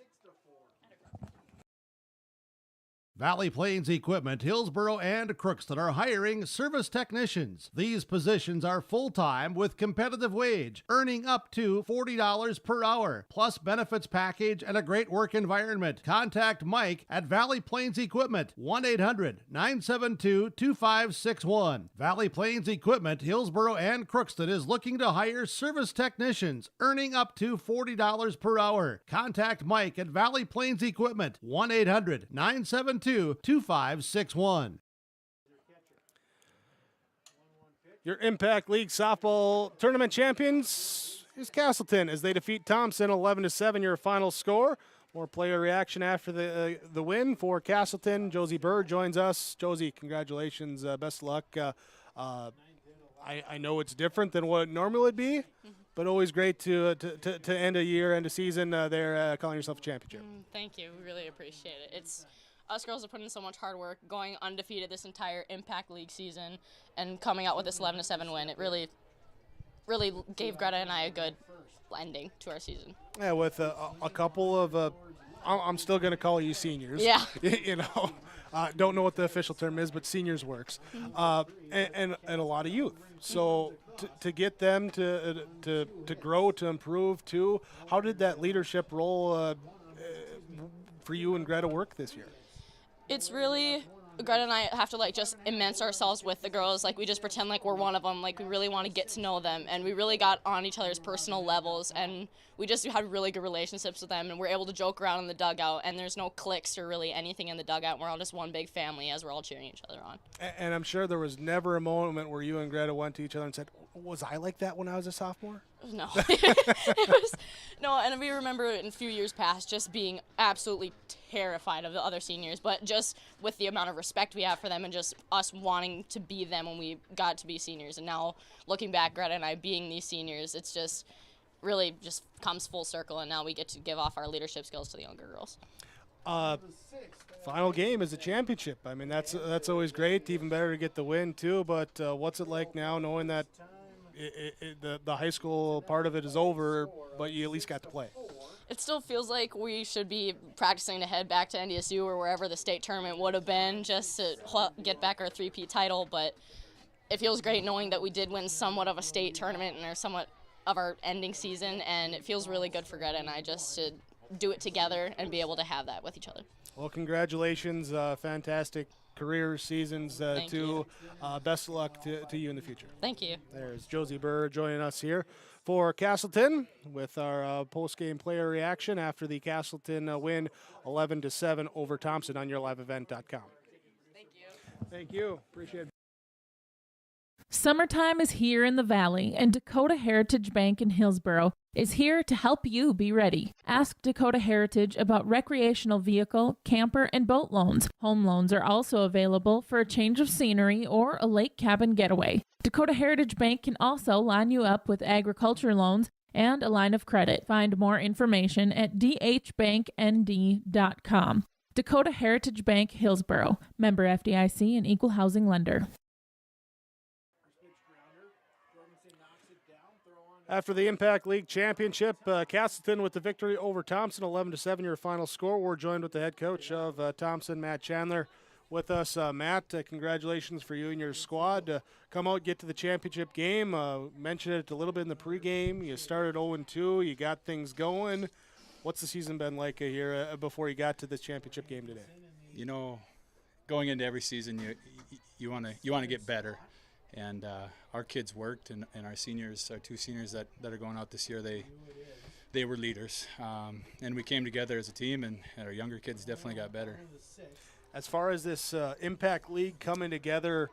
Valley Plains Equipment, Hillsboro, and Crookston are hiring service technicians. These positions are full-time with competitive wage, earning up to $40 per hour, plus benefits package and a great work environment. Contact Mike at Valley Plains Equipment, 1-800-972-2561. Valley Plains Equipment, Hillsboro, and Crookston is looking to hire service technicians, earning up to $40 per hour. Contact Mike at Valley Plains Equipment, 1-800-972-2561. Your Impact League softball tournament champions is Casselton as they defeat Thompson 11-7, your final score. More player reaction after the win for Casselton. Josie Bird joins us. Josie, congratulations. Best of luck. I know it's different than what it normally would be, but always great to end a year, end a season there calling yourself a championship. Thank you. We really appreciate it. Us girls are putting in so much hard work, going undefeated this entire Impact League season, and coming out with this 11-7 win. It really gave Greta and I a good ending to our season. Yeah, with a couple of, I'm still going to call you seniors. Yeah. Don't know what the official term is, but seniors works. And a lot of youth. So to get them to grow, to improve too, how did that leadership role for you and Greta work this year? It's really, Greta and I have to just immerse ourselves with the girls. We just pretend like we're one of them. We really want to get to know them, and we really got on each other's personal levels, and we just had really good relationships with them, and we're able to joke around in the dugout, and there's no cliques or really anything in the dugout. We're all just one big family as we're all cheering each other on. And I'm sure there was never a moment where you and Greta went to each other and said, was I like that when I was a sophomore? No. No, and we remember in a few years past just being absolutely terrified of the other seniors, but just with the amount of respect we have for them and just us wanting to be them when we got to be seniors. And now looking back, Greta and I being these seniors, it's just really just comes full circle, and now we get to give off our leadership skills to the younger girls. Final game is a championship. I mean, that's always great. Even better to get the win too. But what's it like now, knowing that the high school part of it is over, but you at least got to play. It still feels like we should be practicing to head back to NDSU or wherever the state tournament would have been just to get back our 3P title, but it feels great knowing that we did win somewhat of a state tournament and are somewhat of our ending season, and it feels really good for Greta and I just to do it together and be able to have that with each other. Well, congratulations. Fantastic career seasons too. Best of luck to you in the future. Thank you. There's Josie Burr joining us here for Casselton with our post-game player reaction after the Casselton win 11-7 over Thompson on yourliveevent.com. Thank you. Thank you. Appreciate it. Summertime is here in the Valley, and Dakota Heritage Bank in Hillsboro is here to help you be ready. Ask Dakota Heritage about recreational vehicle, camper, and boat loans. Home loans are also available for a change of scenery or a lake cabin getaway. Dakota Heritage Bank can also line you up with agriculture loans and a line of credit. Find more information at dhbanknd.com. Dakota Heritage Bank, Hillsboro. Member FDIC and equal housing lender. After the Impact League Championship, Casselton with the victory over Thompson, 11-7, your final score. We're joined with the head coach of Thompson, Matt Chandler, with us. Matt, congratulations for you and your squad. Come out, get to the championship game. Mentioned it a little bit in the pregame. You started 0-2. You got things going. What's the season been like here before you got to this championship game today? You know, going into every season, you want to get better. And our kids worked, and our seniors, our two seniors that are going out this year, they were leaders. And we came together as a team, and our younger kids definitely got better. As far as this Impact League coming together,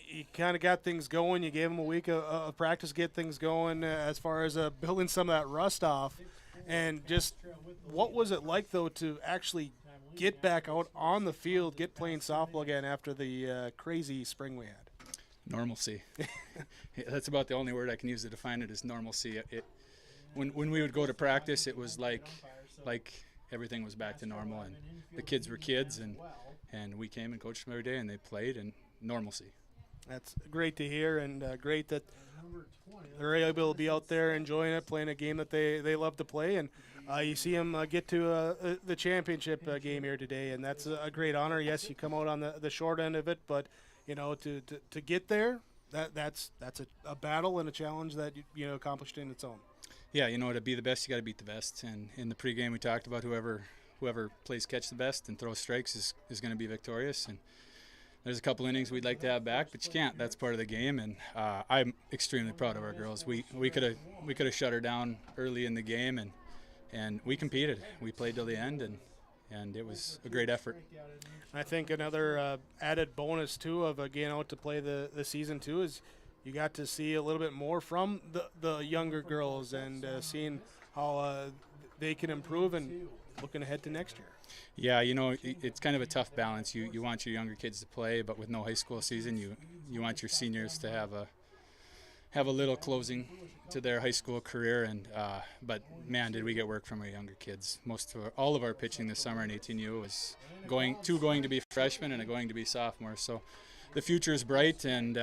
you kind of got things going. You gave them a week of practice to get things going as far as building some of that rust off. And just what was it like, though, to actually get back out on the field, get playing softball again after the crazy spring we had? Normalcy. That's about the only word I can use to define it, is normalcy. When we would go to practice, it was like everything was back to normal, and the kids were kids, and we came and coached them every day, and they played, and normalcy. That's great to hear, and great that they're able to be out there enjoying it, playing a game that they love to play, and you see them get to the championship game here today, and that's a great honor. Yes, you come out on the short end of it, but you know, to get there, that's a battle and a challenge that you know accomplished in its own. Yeah, you know, to be the best, you got to beat the best. And in the pregame, we talked about whoever plays catch the best and throws strikes is going to be victorious. And there's a couple innings we'd like to have back, but you can't. That's part of the game. And I'm extremely proud of our girls. We could have shut her down early in the game, and we competed. We played till the end, and it was a great effort. I think another added bonus, too, of getting out to play the season, too, is you got to see a little bit more from the younger girls and seeing how they can improve and looking ahead to next year. Yeah, you know, it's kind of a tough balance. You want your younger kids to play, but with no high school season, you want your seniors to have a little closing to their high school career, and but man, did we get work from our younger kids. All of our pitching this summer in 18U was going to be freshmen and going to be sophomores. So the future is bright, and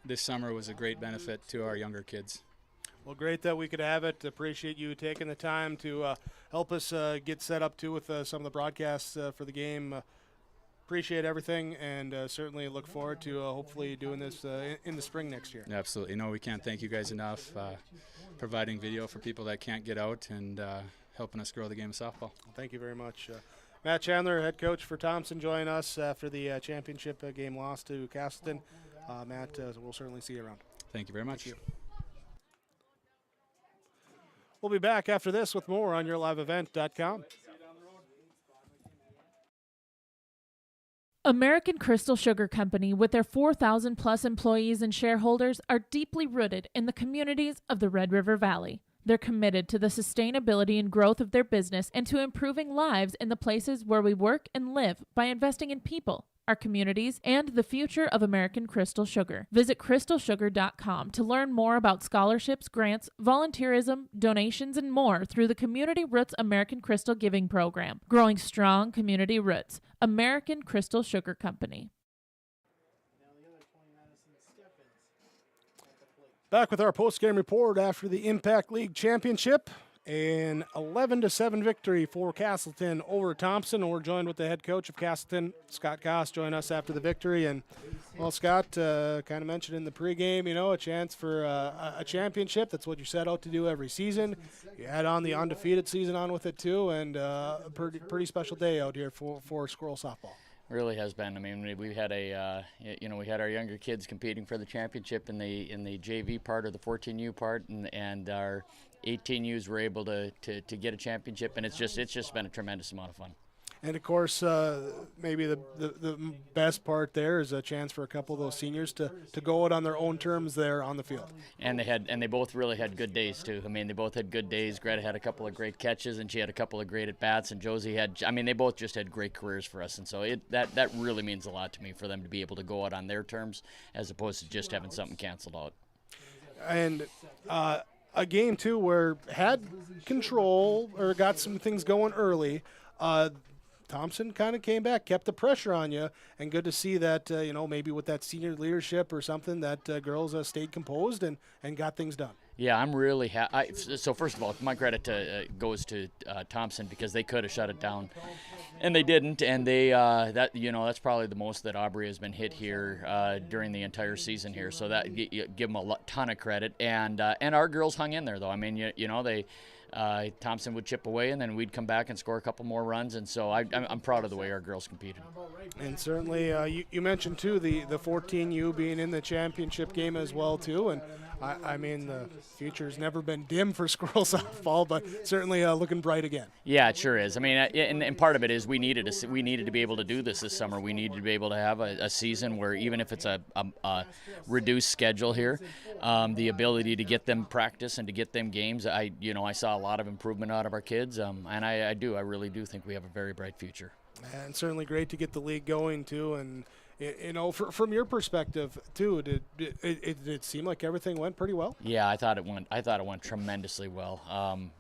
this summer was a great benefit to our younger kids. Well, great that we could have it. Appreciate you taking the time to help us get set up too with some of the broadcasts for the game. Appreciate everything, and certainly look forward to hopefully doing this in the spring next year. Absolutely. No, we can't thank you guys enough, providing video for people that can't get out and helping us grow the game of softball. Well, thank you very much. Matt Chandler, head coach for Thompson, joining us after the championship game loss to Casselton. Matt, we'll certainly see you around. Thank you very much. Thank you. We'll be back after this with more on yourliveevent.com. American Crystal Sugar Company, with their 4,000 plus employees and shareholders, are deeply rooted in the communities of the Red River Valley. They're committed to the sustainability and growth of their business and to improving lives in the places where we work and live by investing in people, our communities, and the future of American Crystal Sugar. Visit crystalsugar.com to learn more about scholarships, grants, volunteerism, donations, and more through the Community Roots American Crystal Giving Program. Growing strong community roots. American Crystal Sugar Company. Back with our post-game report after the Impact League Championship. An 11-7 victory for Casselton over Thompson. We're joined with the head coach of Casselton, Scott Koss, join us after the victory. And, well, Scott, kind of mentioned in the pregame, a chance for a championship. That's what you set out to do every season. You add on the undefeated season on with it, too, and a pretty special day out here for Squirrel softball. Really has been. I mean, we had we had our younger kids competing for the championship in the JV part or the 14U part, and our 18Us were able to get a championship, and it's just been a tremendous amount of fun. And of course, maybe the best part there is a chance for a couple of those seniors to go out on their own terms there on the field. And they both really had good days too. I mean, they both had good days. Greta had a couple of great catches, and she had a couple of great at bats. And Josie had. I mean, they both just had great careers for us, and so that really means a lot to me for them to be able to go out on their terms as opposed to just having something canceled out. And a game too where had control or got some things going early. Thompson kind of came back, kept the pressure on you, and good to see that, maybe with that senior leadership or something, that girls stayed composed and got things done. Yeah, I'm really happy. So first of all, my credit goes to Thompson because they could have shut it down, and they didn't. And they that's probably the most that Aubrey has been hit here during the entire season here. So that give them a ton of credit. And our girls hung in there though. I mean, they. Thompson would chip away, and then we'd come back and score a couple more runs, and so I'm proud of the way our girls competed. And certainly, you mentioned too the 14U being in the championship game as well too, and I mean the future's never been dim for Squirrel softball, but certainly looking bright again. Yeah, it sure is. I mean, and part of it is we needed to be able to do this summer. We needed to be able to have a season where even if it's a reduced schedule here, the ability to get them practice and to get them games. I saw a lot of improvement out of our kids, and I really do think we have a very bright future. And certainly great to get the league going too. And from your perspective too, did it seem like everything went pretty well? Yeah, I thought it went tremendously well.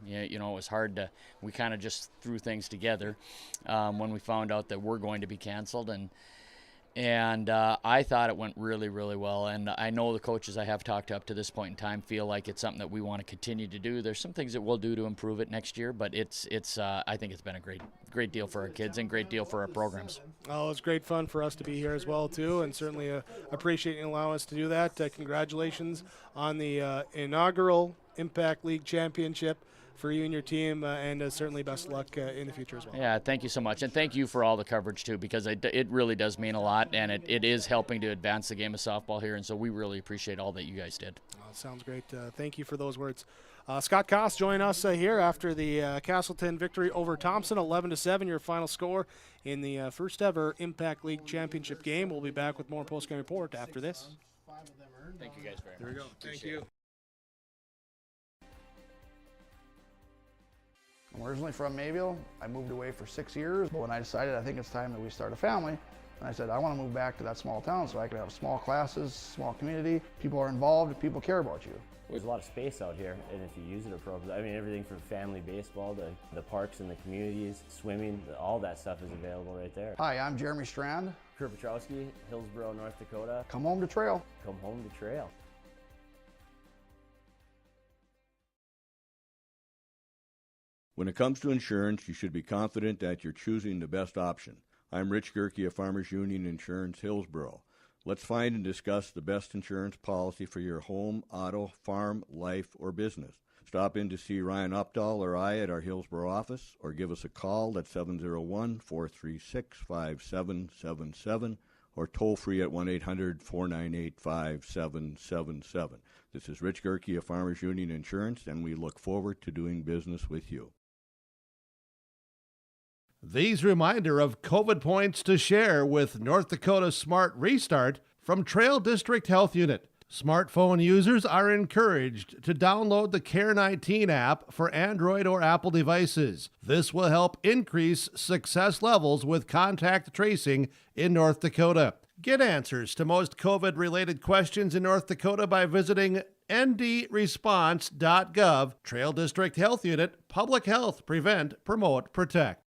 It was hard to. We kind of just threw things together when we found out that we're going to be canceled, and I thought it went really, really well. And I know the coaches I have talked to up to this point in time feel like it's something that we want to continue to do. There's some things that we'll do to improve it next year, but I think it's been a great deal for our kids and great deal for our programs. Oh, it's great fun for us to be here as well too, and certainly appreciate you allowing us to do that. Congratulations on the inaugural Impact League Championship for you and your team, and certainly best of luck in the future as well. Yeah, thank you so much, and thank you for all the coverage too, because it really does mean a lot, and it is helping to advance the game of softball here, and so we really appreciate all that you guys did. Sounds great. Thank you for those words. Scott Koss joining us here after the Casselton victory over Thompson, 11-7, your final score in the first ever Impact League Championship game. We'll be back with more post-game report after this. Thank you guys very much. There we go. Thank you. I'm originally from Mayville. I moved away for 6 years, but when I decided I think it's time that we start a family, and I said I want to move back to that small town so I could have small classes, small community, people are involved, people care about you. There's a lot of space out here, and if you use it appropriately, I mean everything from family baseball to the parks and the communities, swimming, all that stuff is available right there. Hi, I'm Jeremy Strand. Kurt Petrowski, Hillsborough, North Dakota. Come home to trail. Come home to trail. When it comes to insurance, you should be confident that you're choosing the best option. I'm Rich Gerke of Farmers Union Insurance, Hillsborough. Let's find and discuss the best insurance policy for your home, auto, farm, life, or business. Stop in to see Ryan Updahl or I at our Hillsborough office, or give us a call at 701-436-5777, or toll free at 1-800-498-5777. This is Rich Gerke of Farmers Union Insurance, and we look forward to doing business with you. These reminder of COVID points to share with North Dakota Smart Restart from Trail District Health Unit. Smartphone users are encouraged to download the Care19 app for Android or Apple devices. This will help increase success levels with contact tracing in North Dakota. Get answers to most COVID-related questions in North Dakota by visiting ndresponse.gov. Trail District Health Unit, Public Health, Prevent, Promote, Protect.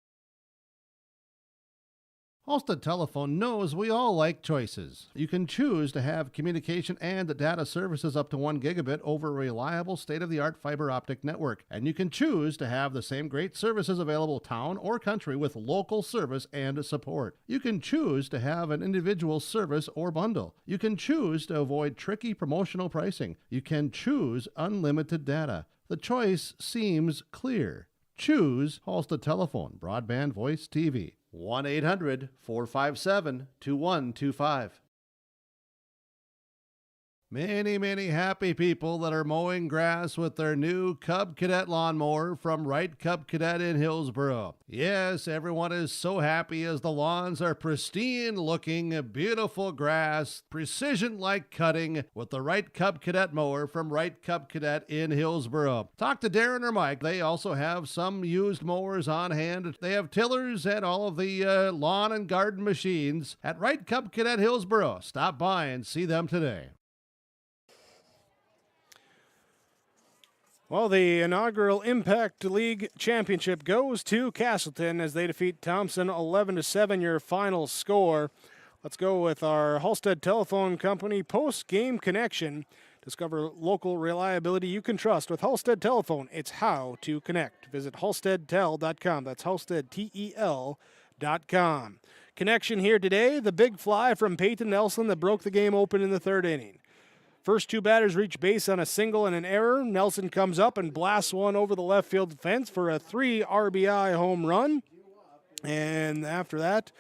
Halstead Telephone knows we all like choices. You can choose to have communication and data services up to 1 gigabit over a reliable state-of-the-art fiber optic network. And you can choose to have the same great services available town or country with local service and support. You can choose to have an individual service or bundle. You can choose to avoid tricky promotional pricing. You can choose unlimited data. The choice seems clear. Choose Halstead Telephone, broadband voice TV. 1-800-457-2125. Many, many happy people that are mowing grass with their new Cub Cadet lawnmower from Wright Cub Cadet in Hillsboro. Yes, everyone is so happy as the lawns are pristine looking, beautiful grass, precision-like cutting with the Wright Cub Cadet mower from Wright Cub Cadet in Hillsboro. Talk to Darren or Mike. They also have some used mowers on hand. They have tillers and all of the lawn and garden machines at Wright Cub Cadet Hillsboro. Stop by and see them today. Well, the inaugural Impact League Championship goes to Casselton as they defeat Thompson 11-7, your final score. Let's go with our Halstead Telephone Company post-game connection. Discover local reliability you can trust with Halstead Telephone. It's how to connect. Visit halsteadtel.com. That's halsteadtel.com. Connection here today, the big fly from Peyton Nelson that broke the game open in the third inning. First two batters reach base on a single and an error. Nelson comes up and blasts one over the left field fence for a 3 RBI home run. And after that,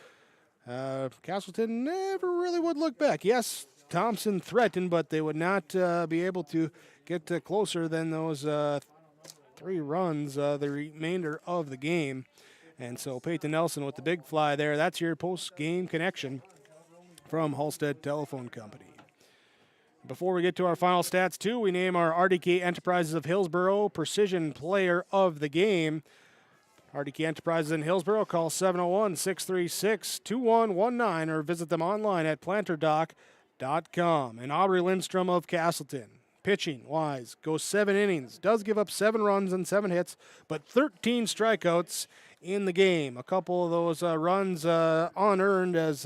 Casselton never really would look back. Yes, Thompson threatened, but they would not be able to get closer than those 3 runs the remainder of the game. And so Peyton Nelson with the big fly there. That's your post-game connection from Halstead Telephone Company. Before we get to our final stats, too, we name our RDK Enterprises of Hillsboro Precision Player of the Game. RDK Enterprises in Hillsboro, call 701-636-2119 or visit them online at planterdoc.com. And Aubrey Lindstrom of Casselton, pitching-wise, goes 7 innings, does give up 7 runs and 7 hits, but 13 strikeouts in the game. A couple of those runs unearned as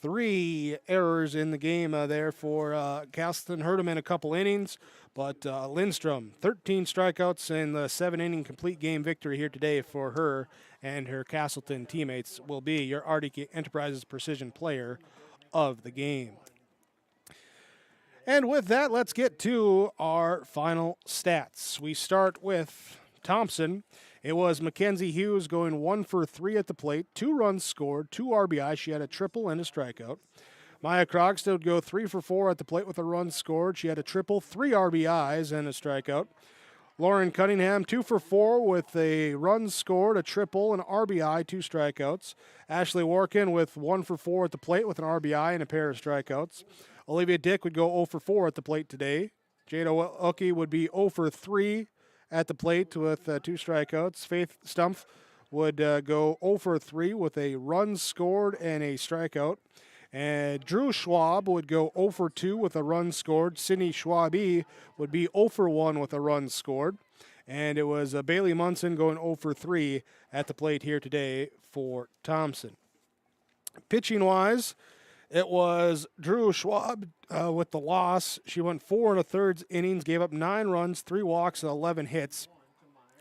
3 errors in the game there for Casselton. Hurt him in a couple innings, but Lindstrom, 13 strikeouts in the 7-inning complete game victory here today for her and her Casselton teammates will be your RDK Enterprises Precision Player of the game. And with that, let's get to our final stats. We start with Thompson. It was Mackenzie Hughes going 1 for 3 at the plate, 2 runs scored, 2 RBI. She had a triple and a strikeout. Maya Krogstad would go 3 for 4 at the plate with a run scored. She had a triple, 3 RBIs, and a strikeout. Lauren Cunningham, 2 for 4 with a run scored, a triple, an RBI, 2 strikeouts. Ashley Warkin with 1 for 4 at the plate with an RBI and a pair of strikeouts. Olivia Dick would go 0 for 4 at the plate today. Jada Ucky would be 0 for 3 at the plate with 2 strikeouts. Faith Stumpf would go 0 for 3 with a run scored and a strikeout. And Drew Schwab would go 0 for 2 with a run scored. Sydney Schwabe would be 0 for 1 with a run scored. And it was Bailey Munson going 0 for 3 at the plate here today for Thompson. Pitching-wise, it was Drew Schwab with the loss. She went 4 1/3 innings, gave up 9 runs, 3 walks, and 11 hits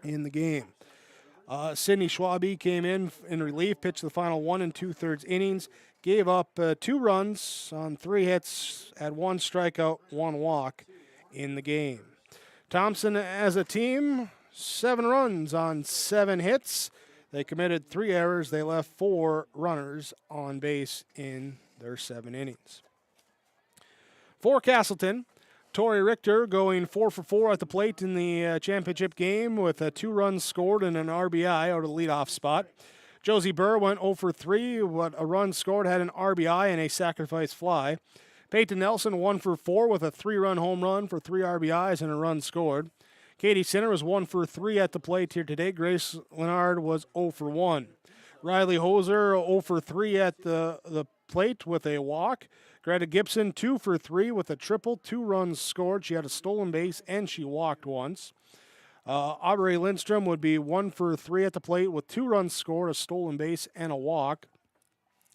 in the game. Sydney Schwabe came in relief, pitched the final 1 2/3 innings, gave up 2 runs on 3 hits, had 1 strikeout, 1 walk in the game. Thompson as a team, 7 runs on 7 hits. They committed 3 errors. They left 4 runners on base in their 7 innings. For Casselton, Tori Richter going 4 for 4 at the plate in the championship game with 2 runs scored and an RBI out of the leadoff spot. Josie Burr went 0 for 3, with a run scored, had an RBI and a sacrifice fly. Peyton Nelson 1 for 4 with a 3-run home run for 3 RBIs and a run scored. Katie Sinner was 1 for 3 at the plate here today. Grace Leonard was 0 for 1. Riley Hoser 0 for 3 at the plate with a walk. Greta Gibson 2 for 3 with a triple, 2 runs scored. She had a stolen base and she walked once. Aubrey Lindstrom would be 1 for 3 at the plate with 2 runs scored, a stolen base, and a walk.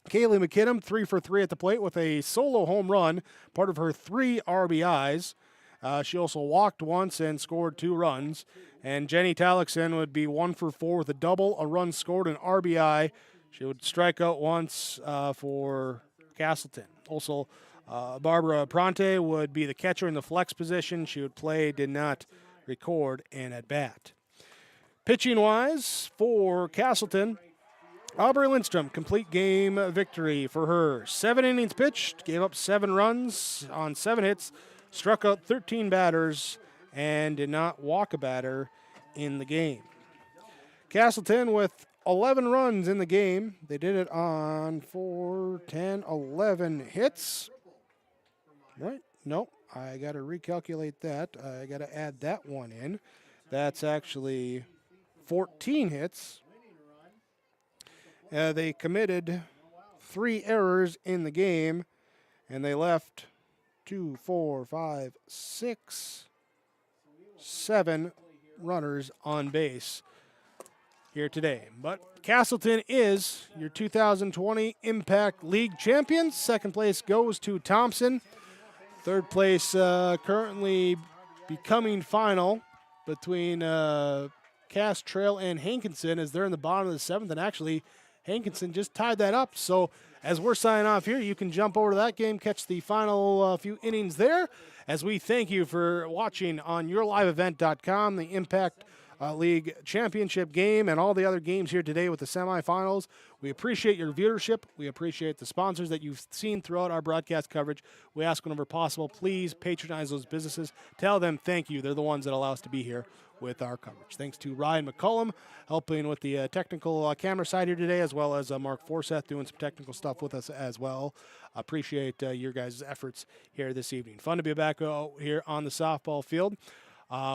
Kaylee McKinnon, 3 for 3 at the plate with a solo home run, part of her 3 RBIs. She also walked once and scored 2 runs. And Jenny Talixon would be 1 for 4 with a double, a run scored, an RBI. She would strike out once for Casselton. Also, Barbara Pronte would be the catcher in the flex position. She would play, did not record, and at bat. Pitching-wise for Casselton, Aubrey Lindstrom, complete game victory for her. 7 innings pitched, gave up 7 runs on 7 hits, struck out 13 batters, and did not walk a batter in the game. Castleton with 11 runs in the game. They did it on 4, 10, 11 hits. Right? Nope. I got to recalculate that. I got to add that one in. That's actually 14 hits. They committed 3 errors in the game, and they left 2, 4, 5, 6, 7 runners on base here today. But Casselton is your 2020 Impact League champions. Second place goes to Thompson. Third place currently becoming final between Cass Trail and Hankinson as they're in the bottom of the 7th, and actually Hankinson just tied that up. So as we're signing off here, you can jump over to that game, catch the final few innings there, as we thank you for watching on yourliveevent.com, the Impact League Championship game and all the other games here today with the semifinals. We appreciate your viewership. We appreciate the sponsors that you've seen throughout our broadcast coverage. We ask whenever possible, please patronize those businesses. Tell them thank you. They're the ones that allow us to be here with our coverage. Thanks to Ryan McCullum helping with the technical camera side here today, as well as Mark Forseth doing some technical stuff with us as well. Appreciate your guys' efforts here this evening. Fun to be back here on the softball field.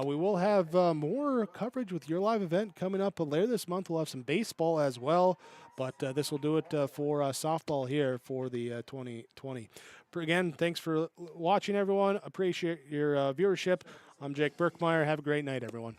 We will have more coverage with your live event coming up later this month. We'll have some baseball as well, but this will do it for softball here for the 2020. Again, thanks for watching, everyone. Appreciate your viewership. I'm Jake Birkmeyer. Have a great night, everyone.